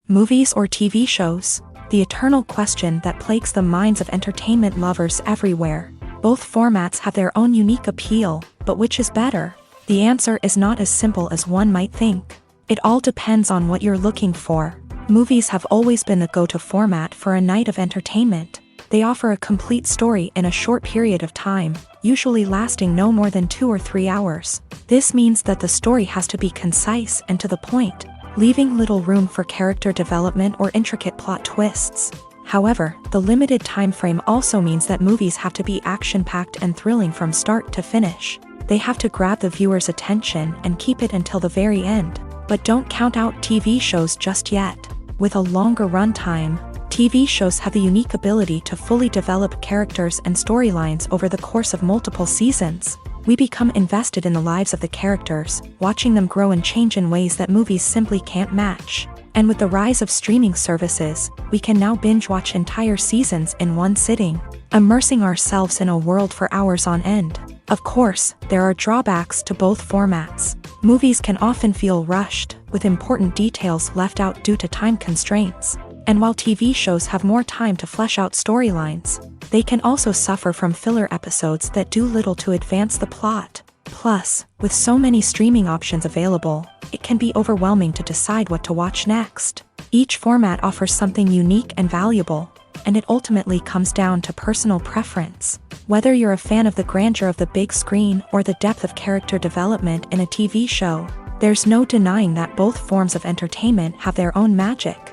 Movies or TV shows? The eternal question that plagues the minds of entertainment lovers everywhere. Both formats have their own unique appeal, but which is better? The answer is not as simple as one might think. It all depends on what you're looking for. Movies have always been the go-to format for a night of entertainment. They offer a complete story in a short period of time, usually lasting no more than 2 or 3 hours. This means that the story has to be concise and to the point, leaving little room for character development or intricate plot twists. However, the limited time frame also means that movies have to be action-packed and thrilling from start to finish. They have to grab the viewer's attention and keep it until the very end. But don't count out TV shows just yet. With a longer runtime, TV shows have the unique ability to fully develop characters and storylines over the course of multiple seasons. We become invested in the lives of the characters, watching them grow and change in ways that movies simply can't match. And with the rise of streaming services, we can now binge-watch entire seasons in one sitting, immersing ourselves in a world for hours on end. Of course, there are drawbacks to both formats. Movies can often feel rushed, with important details left out due to time constraints. And while TV shows have more time to flesh out storylines, they can also suffer from filler episodes that do little to advance the plot. Plus, with so many streaming options available, it can be overwhelming to decide what to watch next. Each format offers something unique and valuable, and it ultimately comes down to personal preference. Whether you're a fan of the grandeur of the big screen or the depth of character development in a TV show, there's no denying that both forms of entertainment have their own magic.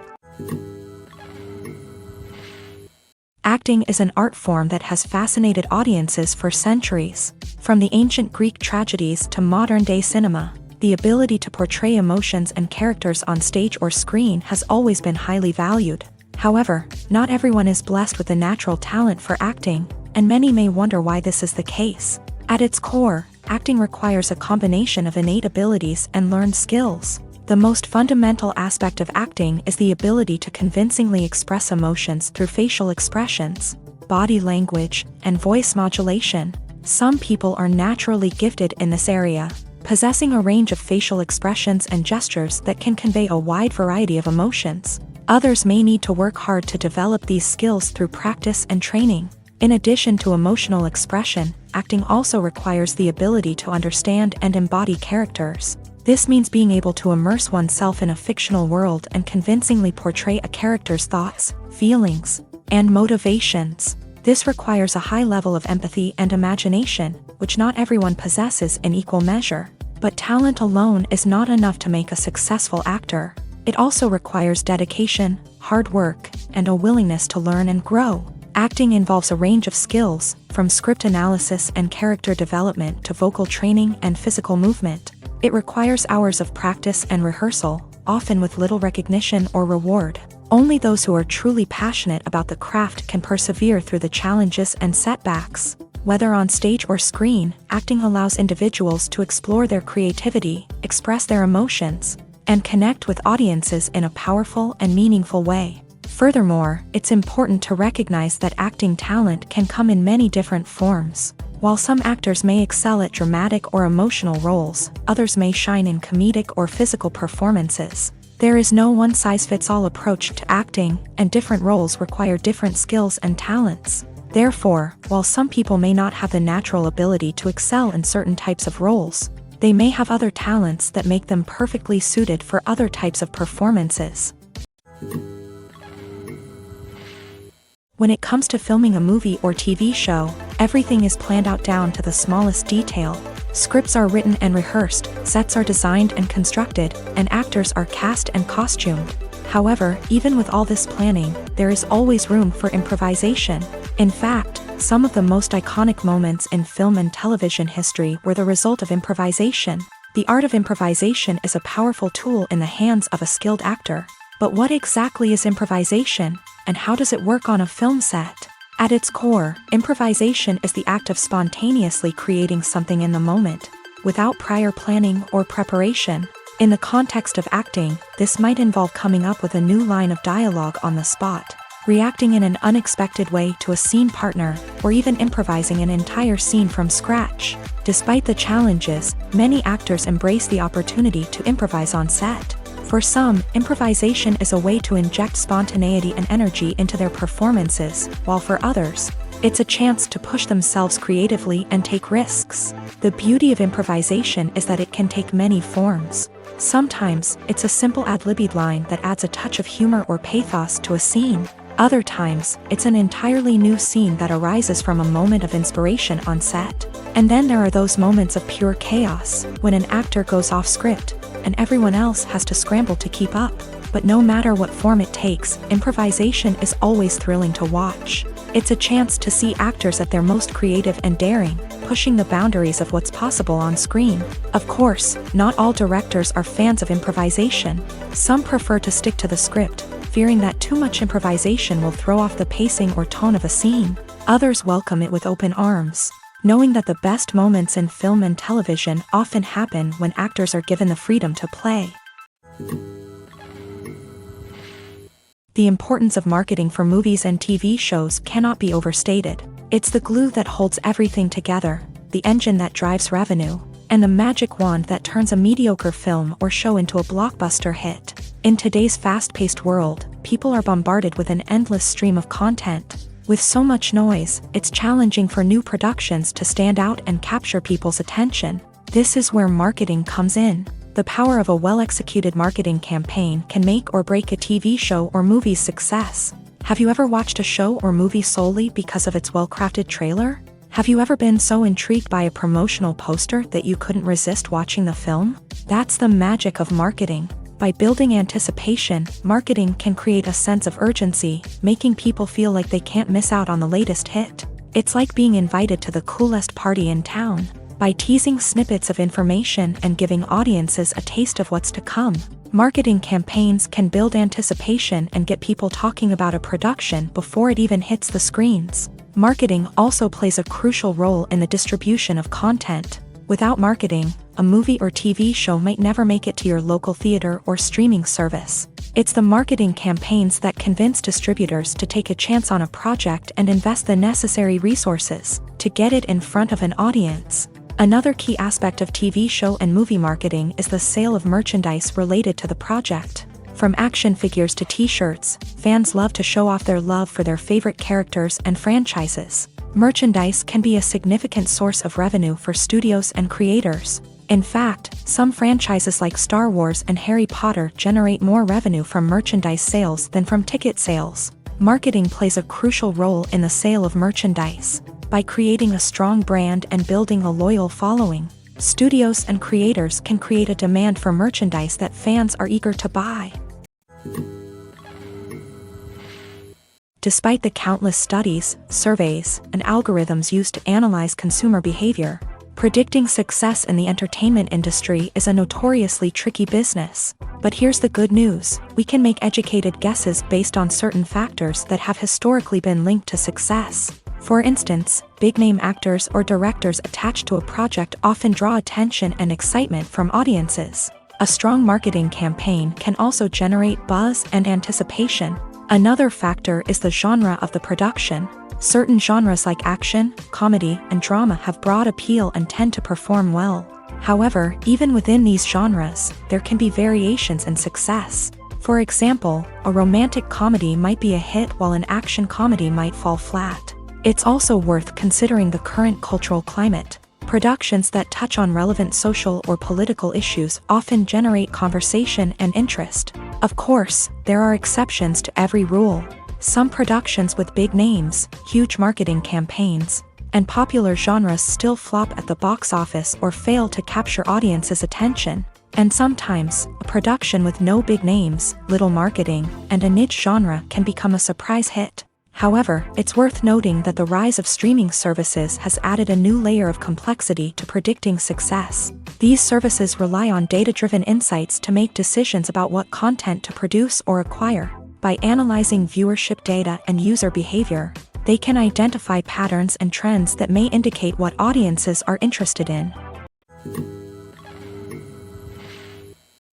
Acting is an art form that has fascinated audiences for centuries. From the ancient Greek tragedies to modern-day cinema, the ability to portray emotions and characters on stage or screen has always been highly valued. However, not everyone is blessed with a natural talent for acting, and many may wonder why this is the case. At its core, acting requires a combination of innate abilities and learned skills. The most fundamental aspect of acting is the ability to convincingly express emotions through facial expressions, body language, and voice modulation. Some people are naturally gifted in this area, possessing a range of facial expressions and gestures that can convey a wide variety of emotions. Others may need to work hard to develop these skills through practice and training. In addition to emotional expression, acting also requires the ability to understand and embody characters. This means being able to immerse oneself in a fictional world and convincingly portray a character's thoughts, feelings, and motivations. This requires a high level of empathy and imagination, which not everyone possesses in equal measure. But talent alone is not enough to make a successful actor. It also requires dedication, hard work, and a willingness to learn and grow. Acting involves a range of skills, from script analysis and character development to vocal training and physical movement. It requires hours of practice and rehearsal, often with little recognition or reward. Only those who are truly passionate about the craft can persevere through the challenges and setbacks. Whether on stage or screen, acting allows individuals to explore their creativity, express their emotions, and connect with audiences in a powerful and meaningful way. Furthermore, it's important to recognize that acting talent can come in many different forms. While some actors may excel at dramatic or emotional roles, others may shine in comedic or physical performances. There is no one-size-fits-all approach to acting, and different roles require different skills and talents. Therefore, while some people may not have the natural ability to excel in certain types of roles, they may have other talents that make them perfectly suited for other types of performances. When it comes to filming a movie or TV show, everything is planned out down to the smallest detail. Scripts are written and rehearsed, sets are designed and constructed, and actors are cast and costumed. However, even with all this planning, there is always room for improvisation. In fact, some of the most iconic moments in film and television history were the result of improvisation. The art of improvisation is a powerful tool in the hands of a skilled actor. But what exactly is improvisation, and how does it work on a film set? At its core, improvisation is the act of spontaneously creating something in the moment, without prior planning or preparation. In the context of acting, this might involve coming up with a new line of dialogue on the spot, reacting in an unexpected way to a scene partner, or even improvising an entire scene from scratch. Despite the challenges, many actors embrace the opportunity to improvise on set. For some, improvisation is a way to inject spontaneity and energy into their performances, while for others, it's a chance to push themselves creatively and take risks. The beauty of improvisation is that it can take many forms. Sometimes, it's a simple ad-libbed line that adds a touch of humor or pathos to a scene. Other times, it's an entirely new scene that arises from a moment of inspiration on set. And then there are those moments of pure chaos, when an actor goes off script, and everyone else has to scramble to keep up. But no matter what form it takes, improvisation is always thrilling to watch. It's a chance to see actors at their most creative and daring, pushing the boundaries of what's possible on screen. Of course, not all directors are fans of improvisation. Some prefer to stick to the script, fearing that too much improvisation will throw off the pacing or tone of a scene. Others welcome it with open arms, knowing that the best moments in film and television often happen when actors are given the freedom to play. The importance of marketing for movies and TV shows cannot be overstated. It's the glue that holds everything together, the engine that drives revenue, and the magic wand that turns a mediocre film or show into a blockbuster hit. In today's fast-paced world, people are bombarded with an endless stream of content. With so much noise, it's challenging for new productions to stand out and capture people's attention. This is where marketing comes in. The power of a well-executed marketing campaign can make or break a TV show or movie's success. Have you ever watched a show or movie solely because of its well-crafted trailer? Have you ever been so intrigued by a promotional poster that you couldn't resist watching the film? That's the magic of marketing. By building anticipation, marketing can create a sense of urgency, making people feel like they can't miss out on the latest hit. It's like being invited to the coolest party in town. By teasing snippets of information and giving audiences a taste of what's to come, marketing campaigns can build anticipation and get people talking about a production before it even hits the screens. Marketing also plays a crucial role in the distribution of content. Without marketing, a movie or TV show might never make it to your local theater or streaming service. It's the marketing campaigns that convince distributors to take a chance on a project and invest the necessary resources to get it in front of an audience. Another key aspect of TV show and movie marketing is the sale of merchandise related to the project. From action figures to t-shirts, fans love to show off their love for their favorite characters and franchises. Merchandise can be a significant source of revenue for studios and creators. In fact, some franchises like Star Wars and Harry Potter generate more revenue from merchandise sales than from ticket sales. Marketing plays a crucial role in the sale of merchandise. By creating a strong brand and building a loyal following, studios and creators can create a demand for merchandise that fans are eager to buy. Despite the countless studies, surveys, and algorithms used to analyze consumer behavior, predicting success in the entertainment industry is a notoriously tricky business. But here's the good news: we can make educated guesses based on certain factors that have historically been linked to success. For instance, big-name actors or directors attached to a project often draw attention and excitement from audiences. A strong marketing campaign can also generate buzz and anticipation. Another factor is the genre of the production. Certain genres like action, comedy, and drama have broad appeal and tend to perform well. However, even within these genres, there can be variations in success. For example, a romantic comedy might be a hit while an action comedy might fall flat. It's also worth considering the current cultural climate. Productions that touch on relevant social or political issues often generate conversation and interest. Of course, there are exceptions to every rule. Some productions with big names, huge marketing campaigns, and popular genres still flop at the box office or fail to capture audiences' attention. And sometimes, a production with no big names, little marketing, and a niche genre can become a surprise hit. However, it's worth noting that the rise of streaming services has added a new layer of complexity to predicting success. These services rely on data-driven insights to make decisions about what content to produce or acquire. By analyzing viewership data and user behavior, they can identify patterns and trends that may indicate what audiences are interested in.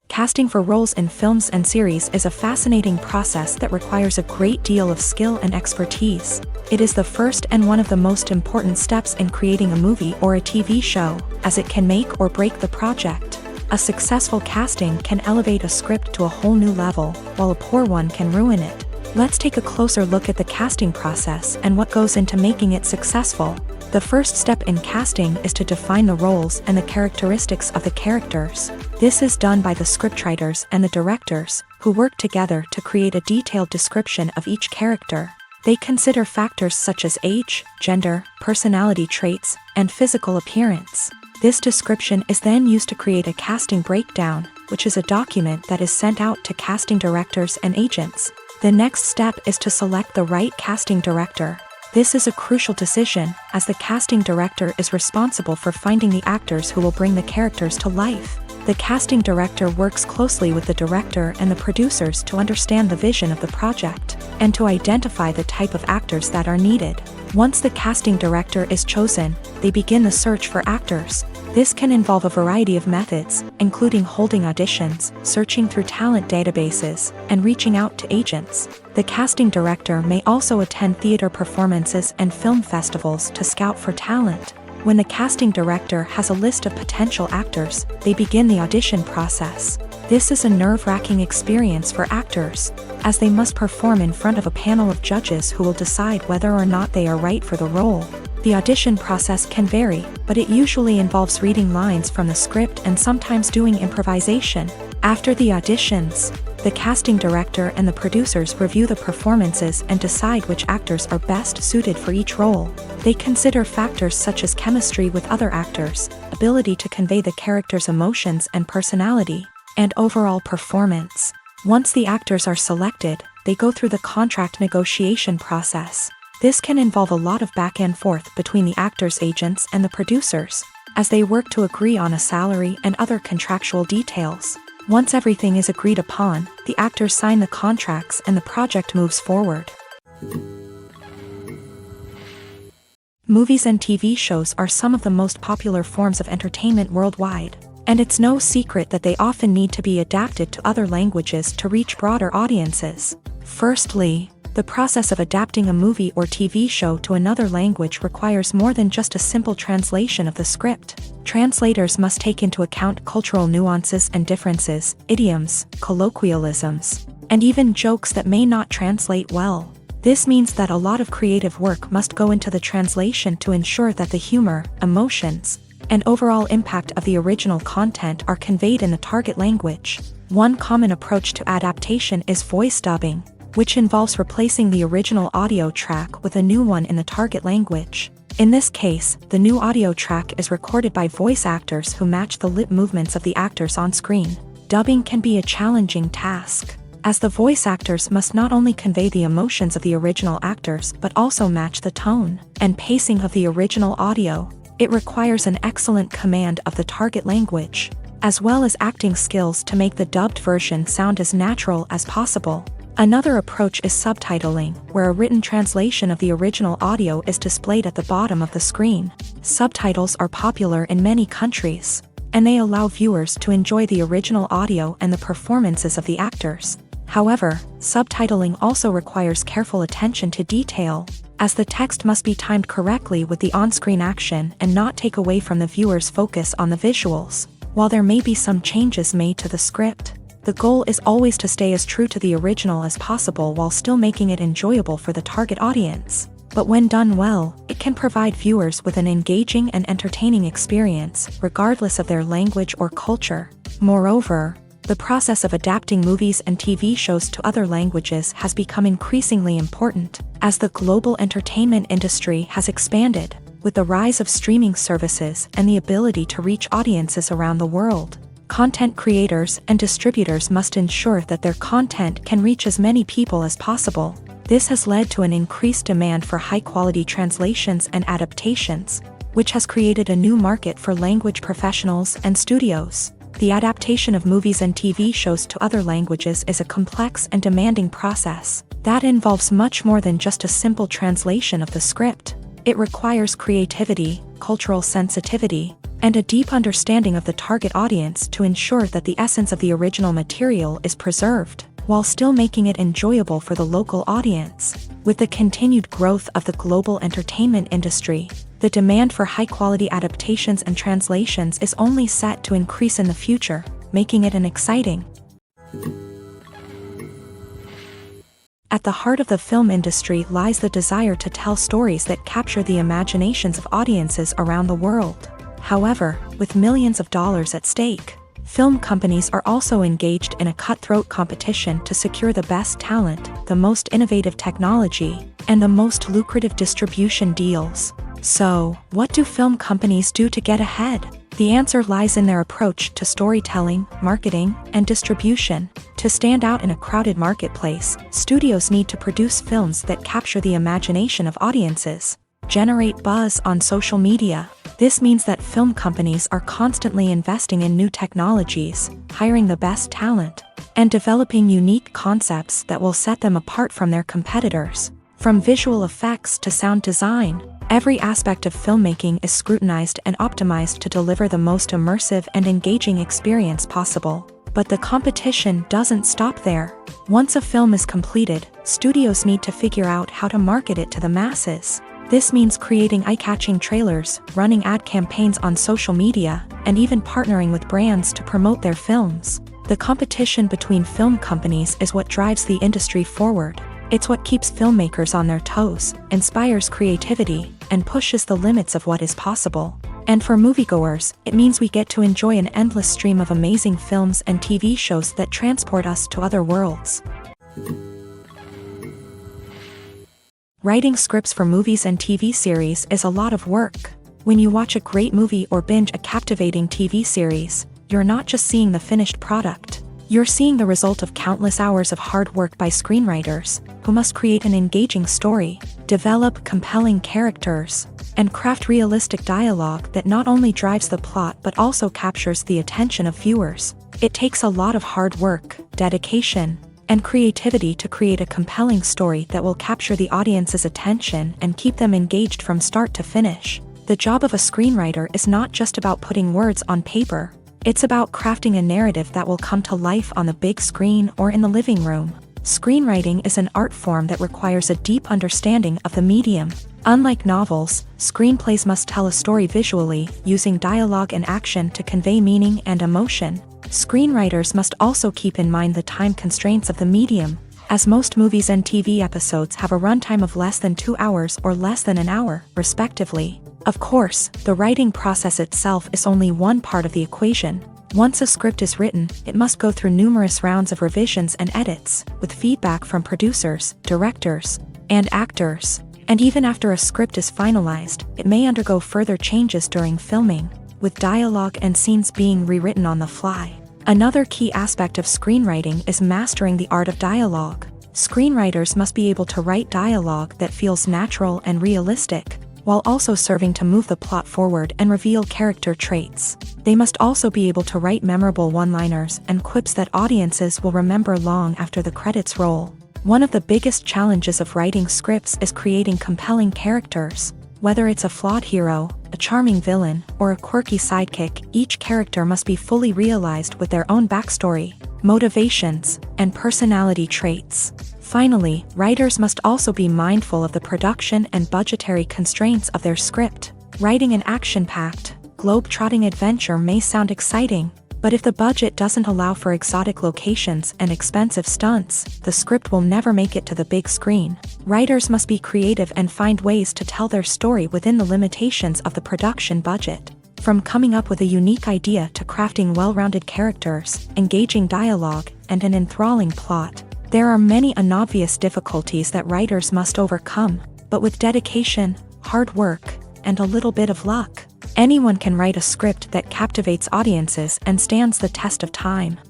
Casting for roles in films and series is a fascinating process that requires a great deal of skill and expertise. It is the first and one of the most important steps in creating a movie or a TV show, as it can make or break the project. A successful casting can elevate a script to a whole new level, while a poor one can ruin it. Let's take a closer look at the casting process and what goes into making it successful. The first step in casting is to define the roles and the characteristics of the characters. This is done by the scriptwriters and the directors, who work together to create a detailed description of each character. They consider factors such as age, gender, personality traits, and physical appearance. This description is then used to create a casting breakdown, which is a document that is sent out to casting directors and agents. The next step is to select the right casting director. This is a crucial decision, as the casting director is responsible for finding the actors who will bring the characters to life. The casting director works closely with the director and the producers to understand the vision of the project, and to identify the type of actors that are needed. Once the casting director is chosen, they begin the search for actors. This can involve a variety of methods, including holding auditions, searching through talent databases, and reaching out to agents. The casting director may also attend theater performances and film festivals to scout for talent. When the casting director has a list of potential actors, they begin the audition process. This is a nerve-wracking experience for actors, as they must perform in front of a panel of judges who will decide whether or not they are right for the role. The audition process can vary, but it usually involves reading lines from the script and sometimes doing improvisation. After the auditions, the casting director and the producers review the performances and decide which actors are best suited for each role. They consider factors such as chemistry with other actors, ability to convey the character's emotions and personality, and overall performance. Once the actors are selected, they go through the contract negotiation process. This can involve a lot of back and forth between the actors' agents and the producers, as they work to agree on a salary and other contractual details. Once everything is agreed upon, the actors sign the contracts and the project moves forward. Movies and TV shows are some of the most popular forms of entertainment worldwide, and it's no secret that they often need to be adapted to other languages to reach broader audiences. Firstly, the process of adapting a movie or TV show to another language requires more than just a simple translation of the script. Translators must take into account cultural nuances and differences, idioms, colloquialisms, and even jokes that may not translate well. This means that a lot of creative work must go into the translation to ensure that the humor, emotions, and overall impact of the original content are conveyed in the target language. One common approach to adaptation is voice dubbing, which involves replacing the original audio track with a new one in the target language. In this case, the new audio track is recorded by voice actors who match the lip movements of the actors on screen. Dubbing can be a challenging task, as the voice actors must not only convey the emotions of the original actors but also match the tone and pacing of the original audio. It requires an excellent command of the target language, as well as acting skills to make the dubbed version sound as natural as possible. Another approach is subtitling, where a written translation of the original audio is displayed at the bottom of the screen. Subtitles are popular in many countries, and they allow viewers to enjoy the original audio and the performances of the actors. However, subtitling also requires careful attention to detail, as the text must be timed correctly with the on-screen action and not take away from the viewer's focus on the visuals. While there may be some changes made to the script, the goal is always to stay as true to the original as possible while still making it enjoyable for the target audience. But when done well, it can provide viewers with an engaging and entertaining experience, regardless of their language or culture. Moreover, the process of adapting movies and TV shows to other languages has become increasingly important, as the global entertainment industry has expanded, with the rise of streaming services and the ability to reach audiences around the world. Content creators and distributors must ensure that their content can reach as many people as possible. This has led to an increased demand for high-quality translations and adaptations, which has created a new market for language professionals and studios. The adaptation of movies and TV shows to other languages is a complex and demanding process that involves much more than just a simple translation of the script. It requires creativity, cultural sensitivity, and a deep understanding of the target audience to ensure that the essence of the original material is preserved, while still making it enjoyable for the local audience. With the continued growth of the global entertainment industry, the demand for high-quality adaptations and translations is only set to increase in the future, making it an exciting. At the heart of the film industry lies the desire to tell stories that capture the imaginations of audiences around the world. However, with millions of dollars at stake, film companies are also engaged in a cutthroat competition to secure the best talent, the most innovative technology, and the most lucrative distribution deals. So, what do film companies do to get ahead? The answer lies in their approach to storytelling, marketing, and distribution. To stand out in a crowded marketplace, studios need to produce films that capture the imagination of audiences, generate buzz on social media. This means that film companies are constantly investing in new technologies, hiring the best talent, and developing unique concepts that will set them apart from their competitors. From visual effects to sound design, every aspect of filmmaking is scrutinized and optimized to deliver the most immersive and engaging experience possible. But the competition doesn't stop there. Once a film is completed, studios need to figure out how to market it to the masses. This means creating eye-catching trailers, running ad campaigns on social media, and even partnering with brands to promote their films. The competition between film companies is what drives the industry forward. It's what keeps filmmakers on their toes, inspires creativity, and pushes the limits of what is possible. And for moviegoers, it means we get to enjoy an endless stream of amazing films and TV shows that transport us to other worlds. Writing scripts for movies and TV series is a lot of work. When you watch a great movie or binge a captivating TV series, you're not just seeing the finished product. You're seeing the result of countless hours of hard work by screenwriters, who must create an engaging story, develop compelling characters, and craft realistic dialogue that not only drives the plot but also captures the attention of viewers. It takes a lot of hard work, dedication, and creativity to create a compelling story that will capture the audience's attention and keep them engaged from start to finish. The job of a screenwriter is not just about putting words on paper. It's about crafting a narrative that will come to life on the big screen or in the living room. Screenwriting is an art form that requires a deep understanding of the medium. Unlike novels, screenplays must tell a story visually, using dialogue and action to convey meaning and emotion. Screenwriters must also keep in mind the time constraints of the medium, as most movies and TV episodes have a runtime of less than 2 hours or less than an hour, respectively. Of course, the writing process itself is only one part of the equation. Once a script is written, it must go through numerous rounds of revisions and edits, with feedback from producers, directors, and actors. And even after a script is finalized, it may undergo further changes during filming, with dialogue and scenes being rewritten on the fly. Another key aspect of screenwriting is mastering the art of dialogue. Screenwriters must be able to write dialogue that feels natural and realistic, while also serving to move the plot forward and reveal character traits. They must also be able to write memorable one-liners and quips that audiences will remember long after the credits roll. One of the biggest challenges of writing scripts is creating compelling characters. Whether it's a flawed hero, a charming villain, or a quirky sidekick, each character must be fully realized with their own backstory, motivations, and personality traits. Finally, writers must also be mindful of the production and budgetary constraints of their script. Writing an action-packed, globe-trotting adventure may sound exciting, but if the budget doesn't allow for exotic locations and expensive stunts, the script will never make it to the big screen. Writers must be creative and find ways to tell their story within the limitations of the production budget. From coming up with a unique idea to crafting well-rounded characters, engaging dialogue, and an enthralling plot, there are many unobvious difficulties that writers must overcome, but with dedication, hard work, and a little bit of luck, anyone can write a script that captivates audiences and stands the test of time.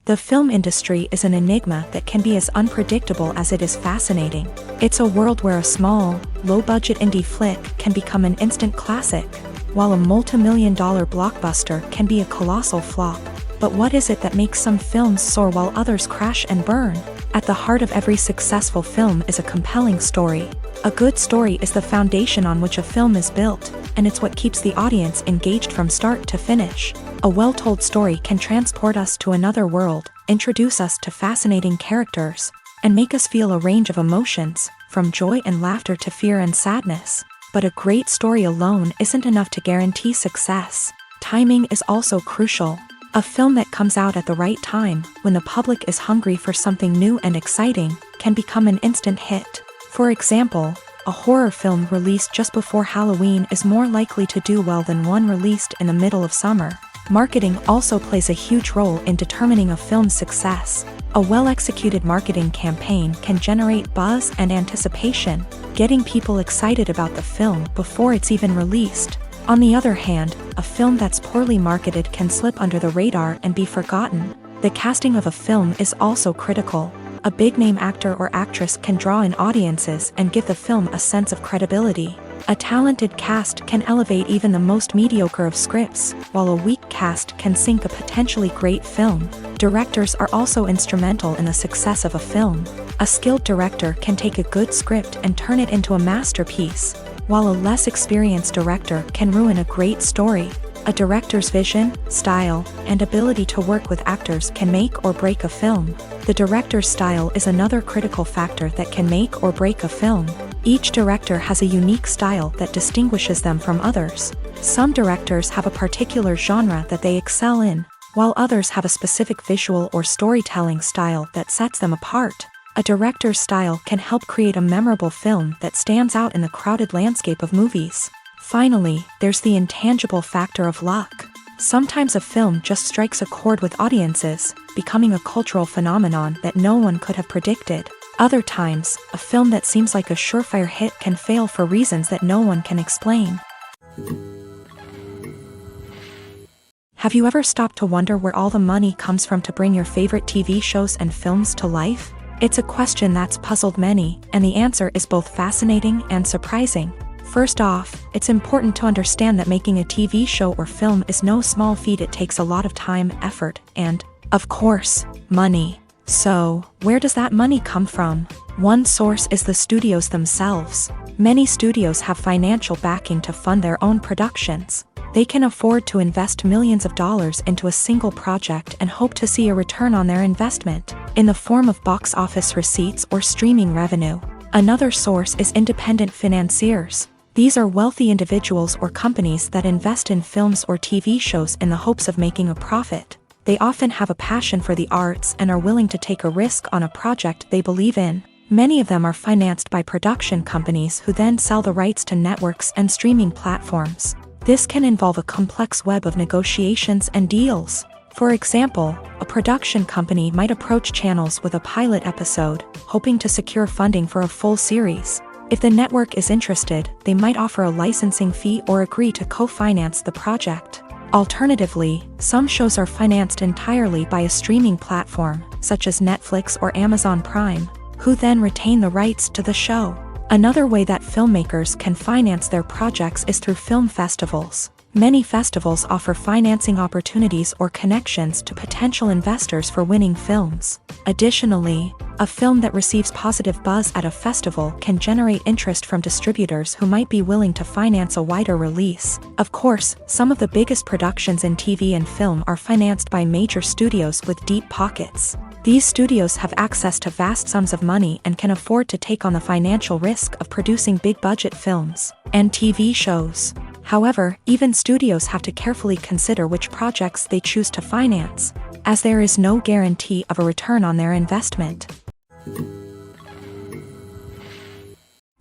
The film industry is an enigma that can be as unpredictable as it is fascinating. It's a world where a small, low-budget indie flick can become an instant classic, while a multi-million-dollar blockbuster can be a colossal flop. But what is it that makes some films soar while others crash and burn? At the heart of every successful film is a compelling story. A good story is the foundation on which a film is built, and it's what keeps the audience engaged from start to finish. A well-told story can transport us to another world, introduce us to fascinating characters, and make us feel a range of emotions, from joy and laughter to fear and sadness. But a great story alone isn't enough to guarantee success. Timing is also crucial. A film that comes out at the right time, when the public is hungry for something new and exciting, can become an instant hit. For example, a horror film released just before Halloween is more likely to do well than one released in the middle of summer. Marketing also plays a huge role in determining a film's success. A well-executed marketing campaign can generate buzz and anticipation, getting people excited about the film before it's even released. On the other hand, a film that's poorly marketed can slip under the radar and be forgotten. The casting of a film is also critical. A big-name actor or actress can draw in audiences and give the film a sense of credibility. A talented cast can elevate even the most mediocre of scripts, while a weak cast can sink a potentially great film. Directors are also instrumental in the success of a film. A skilled director can take a good script and turn it into a masterpiece, while a less experienced director can ruin a great story. A director's vision, style, and ability to work with actors can make or break a film. The director's style is another critical factor that can make or break a film. Each director has a unique style that distinguishes them from others. Some directors have a particular genre that they excel in, while others have a specific visual or storytelling style that sets them apart. A director's style can help create a memorable film that stands out in the crowded landscape of movies. Finally, there's the intangible factor of luck. Sometimes a film just strikes a chord with audiences, becoming a cultural phenomenon that no one could have predicted. Other times, a film that seems like a surefire hit can fail for reasons that no one can explain. Have you ever stopped to wonder where all the money comes from to bring your favorite TV shows and films to life? It's a question that's puzzled many, and the answer is both fascinating and surprising. First off, it's important to understand that making a TV show or film is no small feat. It takes a lot of time, effort, and, of course, money. So, where does that money come from? One source is the studios themselves. Many studios have financial backing to fund their own productions. They can afford to invest millions of dollars into a single project and hope to see a return on their investment, in the form of box office receipts or streaming revenue. Another source is independent financiers. These are wealthy individuals or companies that invest in films or TV shows in the hopes of making a profit. They often have a passion for the arts and are willing to take a risk on a project they believe in. Many of them are financed by production companies who then sell the rights to networks and streaming platforms. This can involve a complex web of negotiations and deals. For example, a production company might approach channels with a pilot episode, hoping to secure funding for a full series. If the network is interested, they might offer a licensing fee or agree to co-finance the project. Alternatively, some shows are financed entirely by a streaming platform, such as Netflix or Amazon Prime, who then retain the rights to the show. Another way that filmmakers can finance their projects is through film festivals. Many festivals offer financing opportunities or connections to potential investors for winning films. Additionally, a film that receives positive buzz at a festival can generate interest from distributors who might be willing to finance a wider release. Of course, some of the biggest productions in TV and film are financed by major studios with deep pockets. These studios have access to vast sums of money and can afford to take on the financial risk of producing big-budget films and TV shows. However, even studios have to carefully consider which projects they choose to finance, as there is no guarantee of a return on their investment.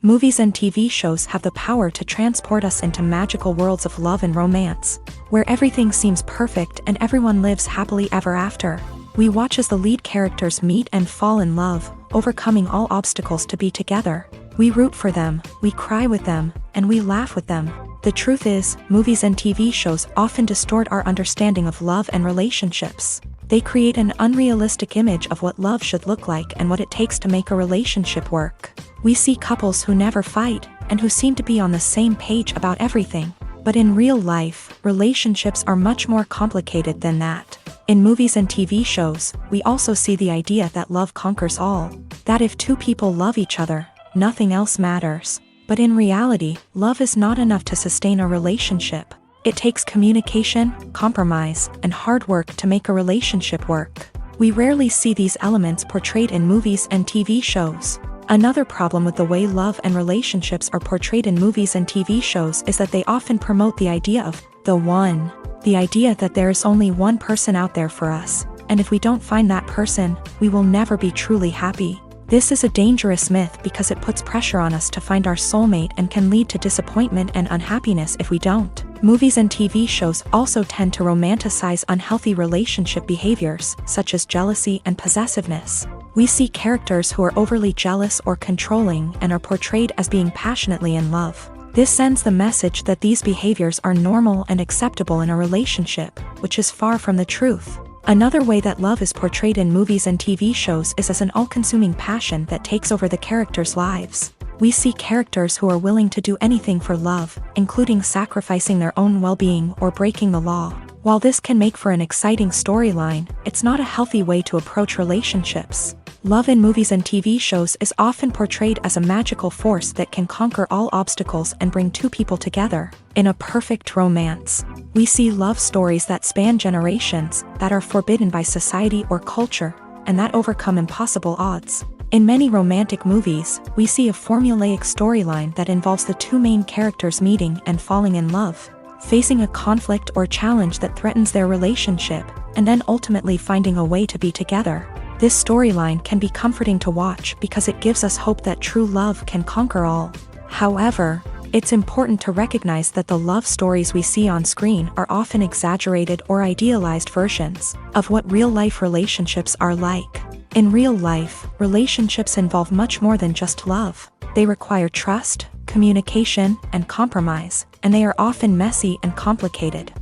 Movies and TV shows have the power to transport us into magical worlds of love and romance, where everything seems perfect and everyone lives happily ever after. We watch as the lead characters meet and fall in love, overcoming all obstacles to be together. We root for them, we cry with them, and we laugh with them. The truth is, movies and TV shows often distort our understanding of love and relationships. They create an unrealistic image of what love should look like and what it takes to make a relationship work. We see couples who never fight, and who seem to be on the same page about everything. But in real life, relationships are much more complicated than that. In movies and TV shows, we also see the idea that love conquers all. That if two people love each other, nothing else matters. But in reality, love is not enough to sustain a relationship. It takes communication, compromise, and hard work to make a relationship work. We rarely see these elements portrayed in movies and TV shows. Another problem with the way love and relationships are portrayed in movies and TV shows is that they often promote the idea of the one. The idea that there is only one person out there for us, and if we don't find that person, we will never be truly happy. This is a dangerous myth because it puts pressure on us to find our soulmate and can lead to disappointment and unhappiness if we don't. Movies and TV shows also tend to romanticize unhealthy relationship behaviors, such as jealousy and possessiveness. We see characters who are overly jealous or controlling and are portrayed as being passionately in love. This sends the message that these behaviors are normal and acceptable in a relationship, which is far from the truth. Another way that love is portrayed in movies and TV shows is as an all-consuming passion that takes over the characters' lives. We see characters who are willing to do anything for love, including sacrificing their own well-being or breaking the law. While this can make for an exciting storyline, it's not a healthy way to approach relationships. Love in movies and TV shows is often portrayed as a magical force that can conquer all obstacles and bring two people together in a perfect romance. We see love stories that span generations, that are forbidden by society or culture, and that overcome impossible odds. In many romantic movies, we see a formulaic storyline that involves the two main characters meeting and falling in love, facing a conflict or challenge that threatens their relationship, and then ultimately finding a way to be together. This storyline can be comforting to watch because it gives us hope that true love can conquer all. However, it's important to recognize that the love stories we see on screen are often exaggerated or idealized versions of what real-life relationships are like. In real life, relationships involve much more than just love. They require trust, communication, and compromise, and they are often messy and complicated.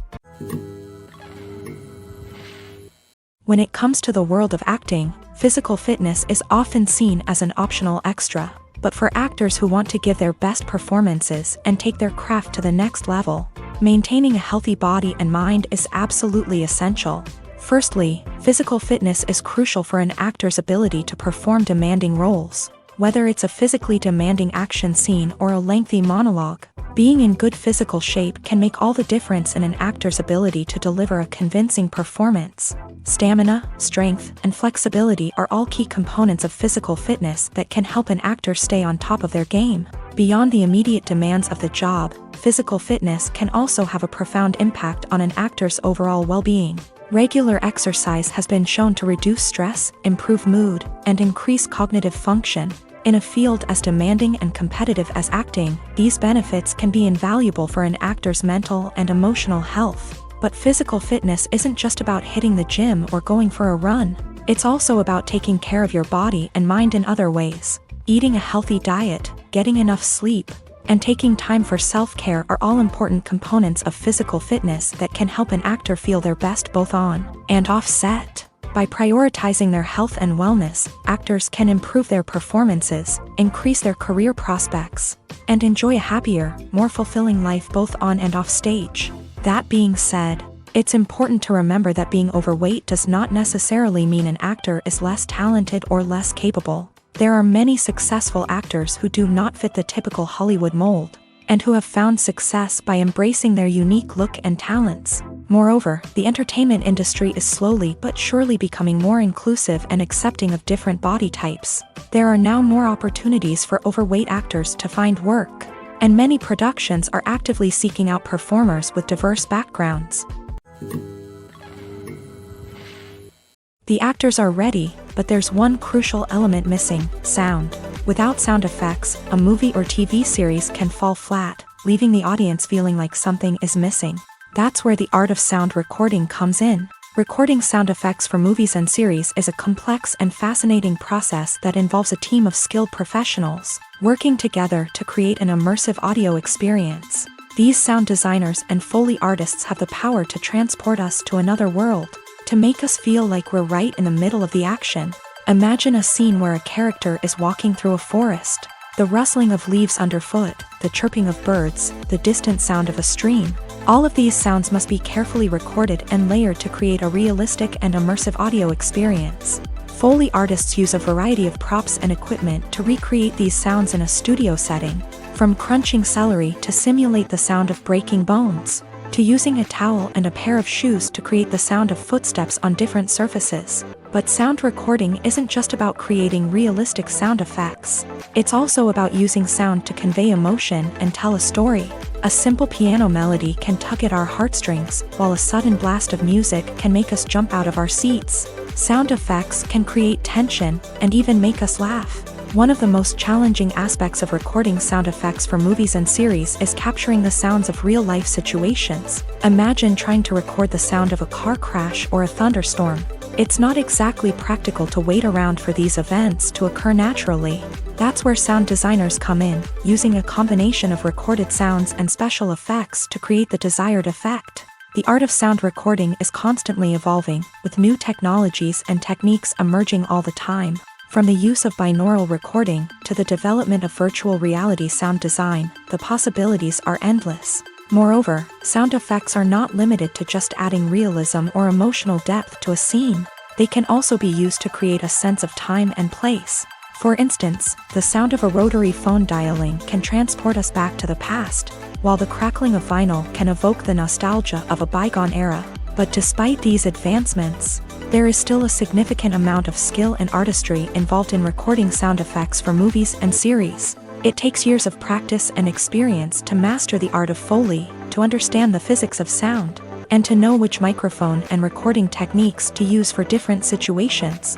When it comes to the world of acting, physical fitness is often seen as an optional extra. But for actors who want to give their best performances and take their craft to the next level, maintaining a healthy body and mind is absolutely essential. Firstly, physical fitness is crucial for an actor's ability to perform demanding roles. Whether it's a physically demanding action scene or a lengthy monologue, being in good physical shape can make all the difference in an actor's ability to deliver a convincing performance. Stamina, strength, and flexibility are all key components of physical fitness that can help an actor stay on top of their game. Beyond the immediate demands of the job, physical fitness can also have a profound impact on an actor's overall well-being. Regular exercise has been shown to reduce stress, improve mood, and increase cognitive function. In a field as demanding and competitive as acting, these benefits can be invaluable for an actor's mental and emotional health. But physical fitness isn't just about hitting the gym or going for a run. It's also about taking care of your body and mind in other ways. Eating a healthy diet, getting enough sleep, and taking time for self-care are all important components of physical fitness that can help an actor feel their best both on and off set. By prioritizing their health and wellness, actors can improve their performances, increase their career prospects, and enjoy a happier, more fulfilling life both on and off stage. That being said, it's important to remember that being overweight does not necessarily mean an actor is less talented or less capable. There are many successful actors who do not fit the typical Hollywood mold, and who have found success by embracing their unique look and talents. Moreover, the entertainment industry is slowly but surely becoming more inclusive and accepting of different body types. There are now more opportunities for overweight actors to find work, and many productions are actively seeking out performers with diverse backgrounds. The actors are ready, but there's one crucial element missing: sound. Without sound effects, a movie or TV series can fall flat, leaving the audience feeling like something is missing. That's where the art of sound recording comes in. Recording sound effects for movies and series is a complex and fascinating process that involves a team of skilled professionals working together to create an immersive audio experience. These sound designers and Foley artists have the power to transport us to another world, to make us feel like we're right in the middle of the action. Imagine a scene where a character is walking through a forest. The rustling of leaves underfoot, the chirping of birds, the distant sound of a stream. All of these sounds must be carefully recorded and layered to create a realistic and immersive audio experience. Foley artists use a variety of props and equipment to recreate these sounds in a studio setting, from crunching celery to simulate the sound of breaking bones, to using a towel and a pair of shoes to create the sound of footsteps on different surfaces. But sound recording isn't just about creating realistic sound effects. It's also about using sound to convey emotion and tell a story. A simple piano melody can tug at our heartstrings, while a sudden blast of music can make us jump out of our seats. Sound effects can create tension and even make us laugh. One of the most challenging aspects of recording sound effects for movies and series is capturing the sounds of real-life situations. Imagine trying to record the sound of a car crash or a thunderstorm. It's not exactly practical to wait around for these events to occur naturally. That's where sound designers come in, using a combination of recorded sounds and special effects to create the desired effect. The art of sound recording is constantly evolving, with new technologies and techniques emerging all the time. From the use of binaural recording to the development of virtual reality sound design, the possibilities are endless. Moreover, sound effects are not limited to just adding realism or emotional depth to a scene. They can also be used to create a sense of time and place. For instance, the sound of a rotary phone dialing can transport us back to the past, while the crackling of vinyl can evoke the nostalgia of a bygone era. But despite these advancements, there is still a significant amount of skill and artistry involved in recording sound effects for movies and series. It takes years of practice and experience to master the art of Foley, to understand the physics of sound, and to know which microphone and recording techniques to use for different situations.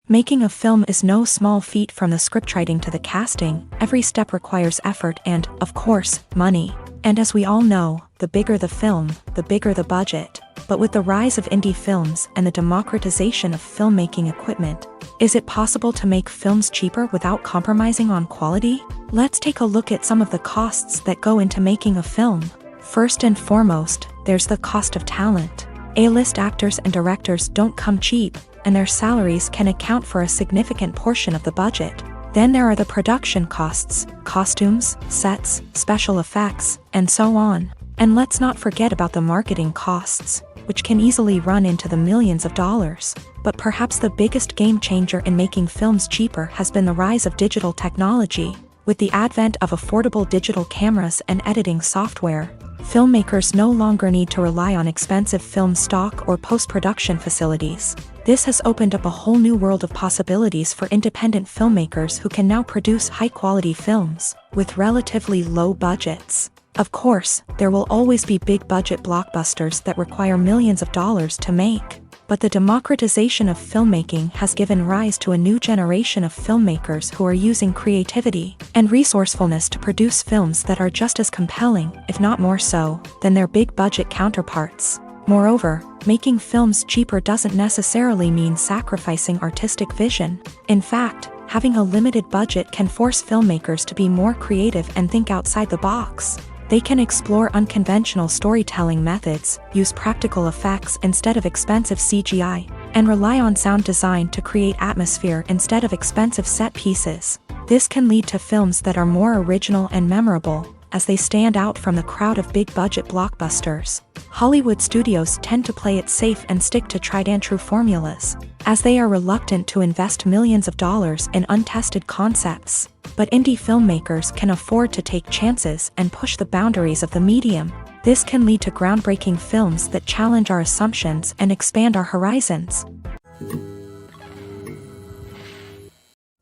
Making a film is no small feat. From the scriptwriting to the casting, every step requires effort and, of course, money. And as we all know, the bigger the film, the bigger the budget. But with the rise of indie films and the democratization of filmmaking equipment, is it possible to make films cheaper without compromising on quality? Let's take a look at some of the costs that go into making a film. First and foremost, there's the cost of talent. A-list actors and directors don't come cheap, and their salaries can account for a significant portion of the budget. Then there are the production costs, costumes, sets, special effects, and so on. And let's not forget about the marketing costs, which can easily run into the millions of dollars. But perhaps the biggest game changer in making films cheaper has been the rise of digital technology. With the advent of affordable digital cameras and editing software, filmmakers no longer need to rely on expensive film stock or post-production facilities. This has opened up a whole new world of possibilities for independent filmmakers who can now produce high-quality films with relatively low budgets. Of course, there will always be big-budget blockbusters that require millions of dollars to make. But the democratization of filmmaking has given rise to a new generation of filmmakers who are using creativity and resourcefulness to produce films that are just as compelling, if not more so, than their big-budget counterparts. Moreover, making films cheaper doesn't necessarily mean sacrificing artistic vision. In fact, having a limited budget can force filmmakers to be more creative and think outside the box. They can explore unconventional storytelling methods, use practical effects instead of expensive CGI, and rely on sound design to create atmosphere instead of expensive set pieces. This can lead to films that are more original and memorable, as they stand out from the crowd of big-budget blockbusters. Hollywood studios tend to play it safe and stick to tried-and-true formulas, as they are reluctant to invest millions of dollars in untested concepts. But indie filmmakers can afford to take chances and push the boundaries of the medium. This can lead to groundbreaking films that challenge our assumptions and expand our horizons.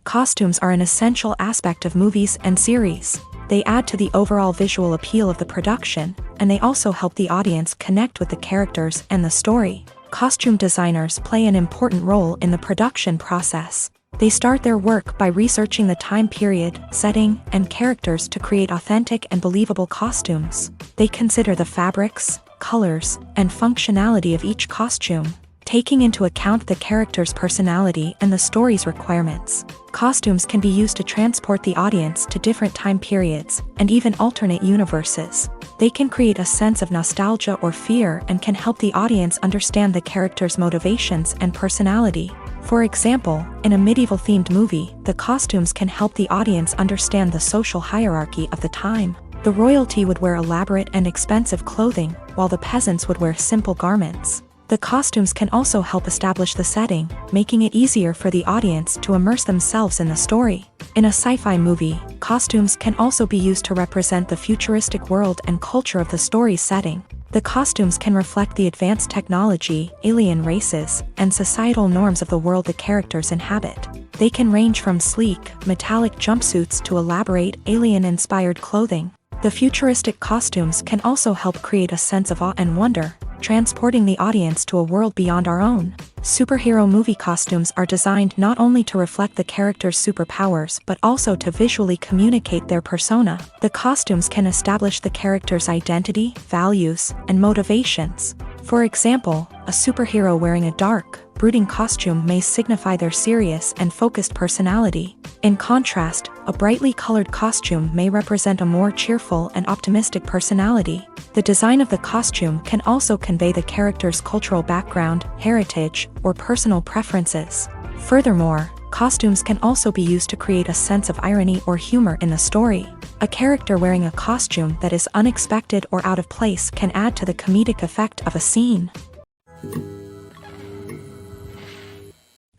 Costumes are an essential aspect of movies and series. They add to the overall visual appeal of the production, and they also help the audience connect with the characters and the story. Costume designers play an important role in the production process. They start their work by researching the time period, setting, and characters to create authentic and believable costumes. They consider the fabrics, colors, and functionality of each costume, taking into account the character's personality and the story's requirements. Costumes can be used to transport the audience to different time periods and even alternate universes. They can create a sense of nostalgia or fear and can help the audience understand the character's motivations and personality. For example, in a medieval-themed movie, the costumes can help the audience understand the social hierarchy of the time. The royalty would wear elaborate and expensive clothing, while the peasants would wear simple garments. The costumes can also help establish the setting, making it easier for the audience to immerse themselves in the story. In a sci-fi movie, costumes can also be used to represent the futuristic world and culture of the story's setting. The costumes can reflect the advanced technology, alien races, and societal norms of the world the characters inhabit. They can range from sleek, metallic jumpsuits to elaborate, alien-inspired clothing. The futuristic costumes can also help create a sense of awe and wonder, transporting the audience to a world beyond our own. Superhero movie costumes are designed not only to reflect the character's superpowers but also to visually communicate their persona. The costumes can establish the character's identity, values, and motivations. For example, a superhero wearing a dark, brooding costume may signify their serious and focused personality. In contrast, a brightly colored costume may represent a more cheerful and optimistic personality. The design of the costume can also convey the character's cultural background, heritage, or personal preferences. Furthermore, costumes can also be used to create a sense of irony or humor in the story. A character wearing a costume that is unexpected or out of place can add to the comedic effect of a scene.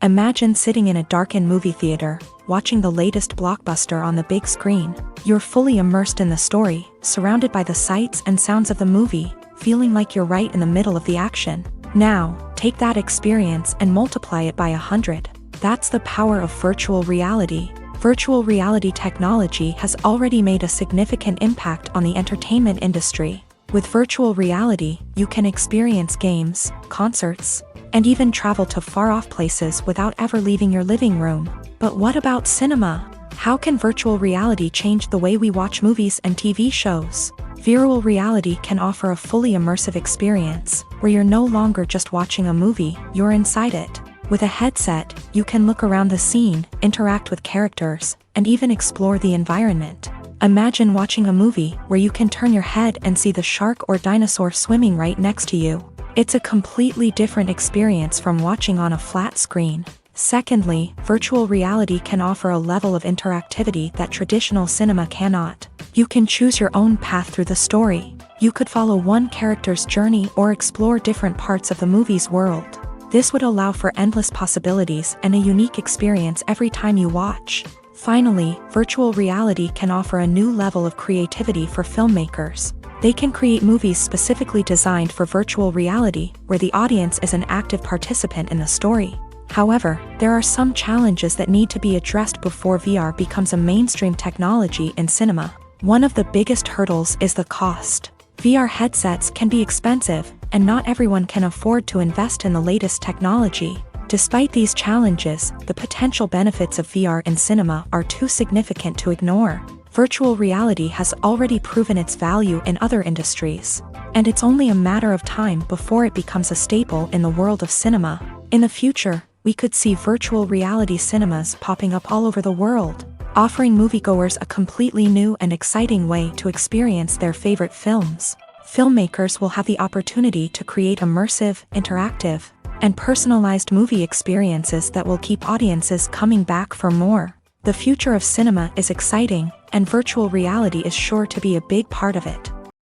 Imagine sitting in a darkened movie theater, watching the latest blockbuster on the big screen. You're fully immersed in the story, surrounded by the sights and sounds of the movie, feeling like you're right in the middle of the action. Now, take that experience and multiply it by 100. That's the power of virtual reality. Virtual reality technology has already made a significant impact on the entertainment industry. With virtual reality, you can experience games, concerts, and even travel to far-off places without ever leaving your living room. But what about cinema? How can virtual reality change the way we watch movies and TV shows? Virtual reality can offer a fully immersive experience, where you're no longer just watching a movie, you're inside it. With a headset, you can look around the scene, interact with characters, and even explore the environment. Imagine watching a movie where you can turn your head and see the shark or dinosaur swimming right next to you. It's a completely different experience from watching on a flat screen. Secondly, virtual reality can offer a level of interactivity that traditional cinema cannot. You can choose your own path through the story. You could follow one character's journey or explore different parts of the movie's world. This would allow for endless possibilities and a unique experience every time you watch. Finally, virtual reality can offer a new level of creativity for filmmakers. They can create movies specifically designed for virtual reality, where the audience is an active participant in the story. However, there are some challenges that need to be addressed before VR becomes a mainstream technology in cinema. One of the biggest hurdles is the cost. VR headsets can be expensive, and not everyone can afford to invest in the latest technology. Despite these challenges, the potential benefits of VR in cinema are too significant to ignore. Virtual reality has already proven its value in other industries, and it's only a matter of time before it becomes a staple in the world of cinema. In the future, we could see virtual reality cinemas popping up all over the world, offering moviegoers a completely new and exciting way to experience their favorite films. Filmmakers will have the opportunity to create immersive, interactive, and personalized movie experiences that will keep audiences coming back for more. The future of cinema is exciting, and virtual reality is sure to be a big part of it.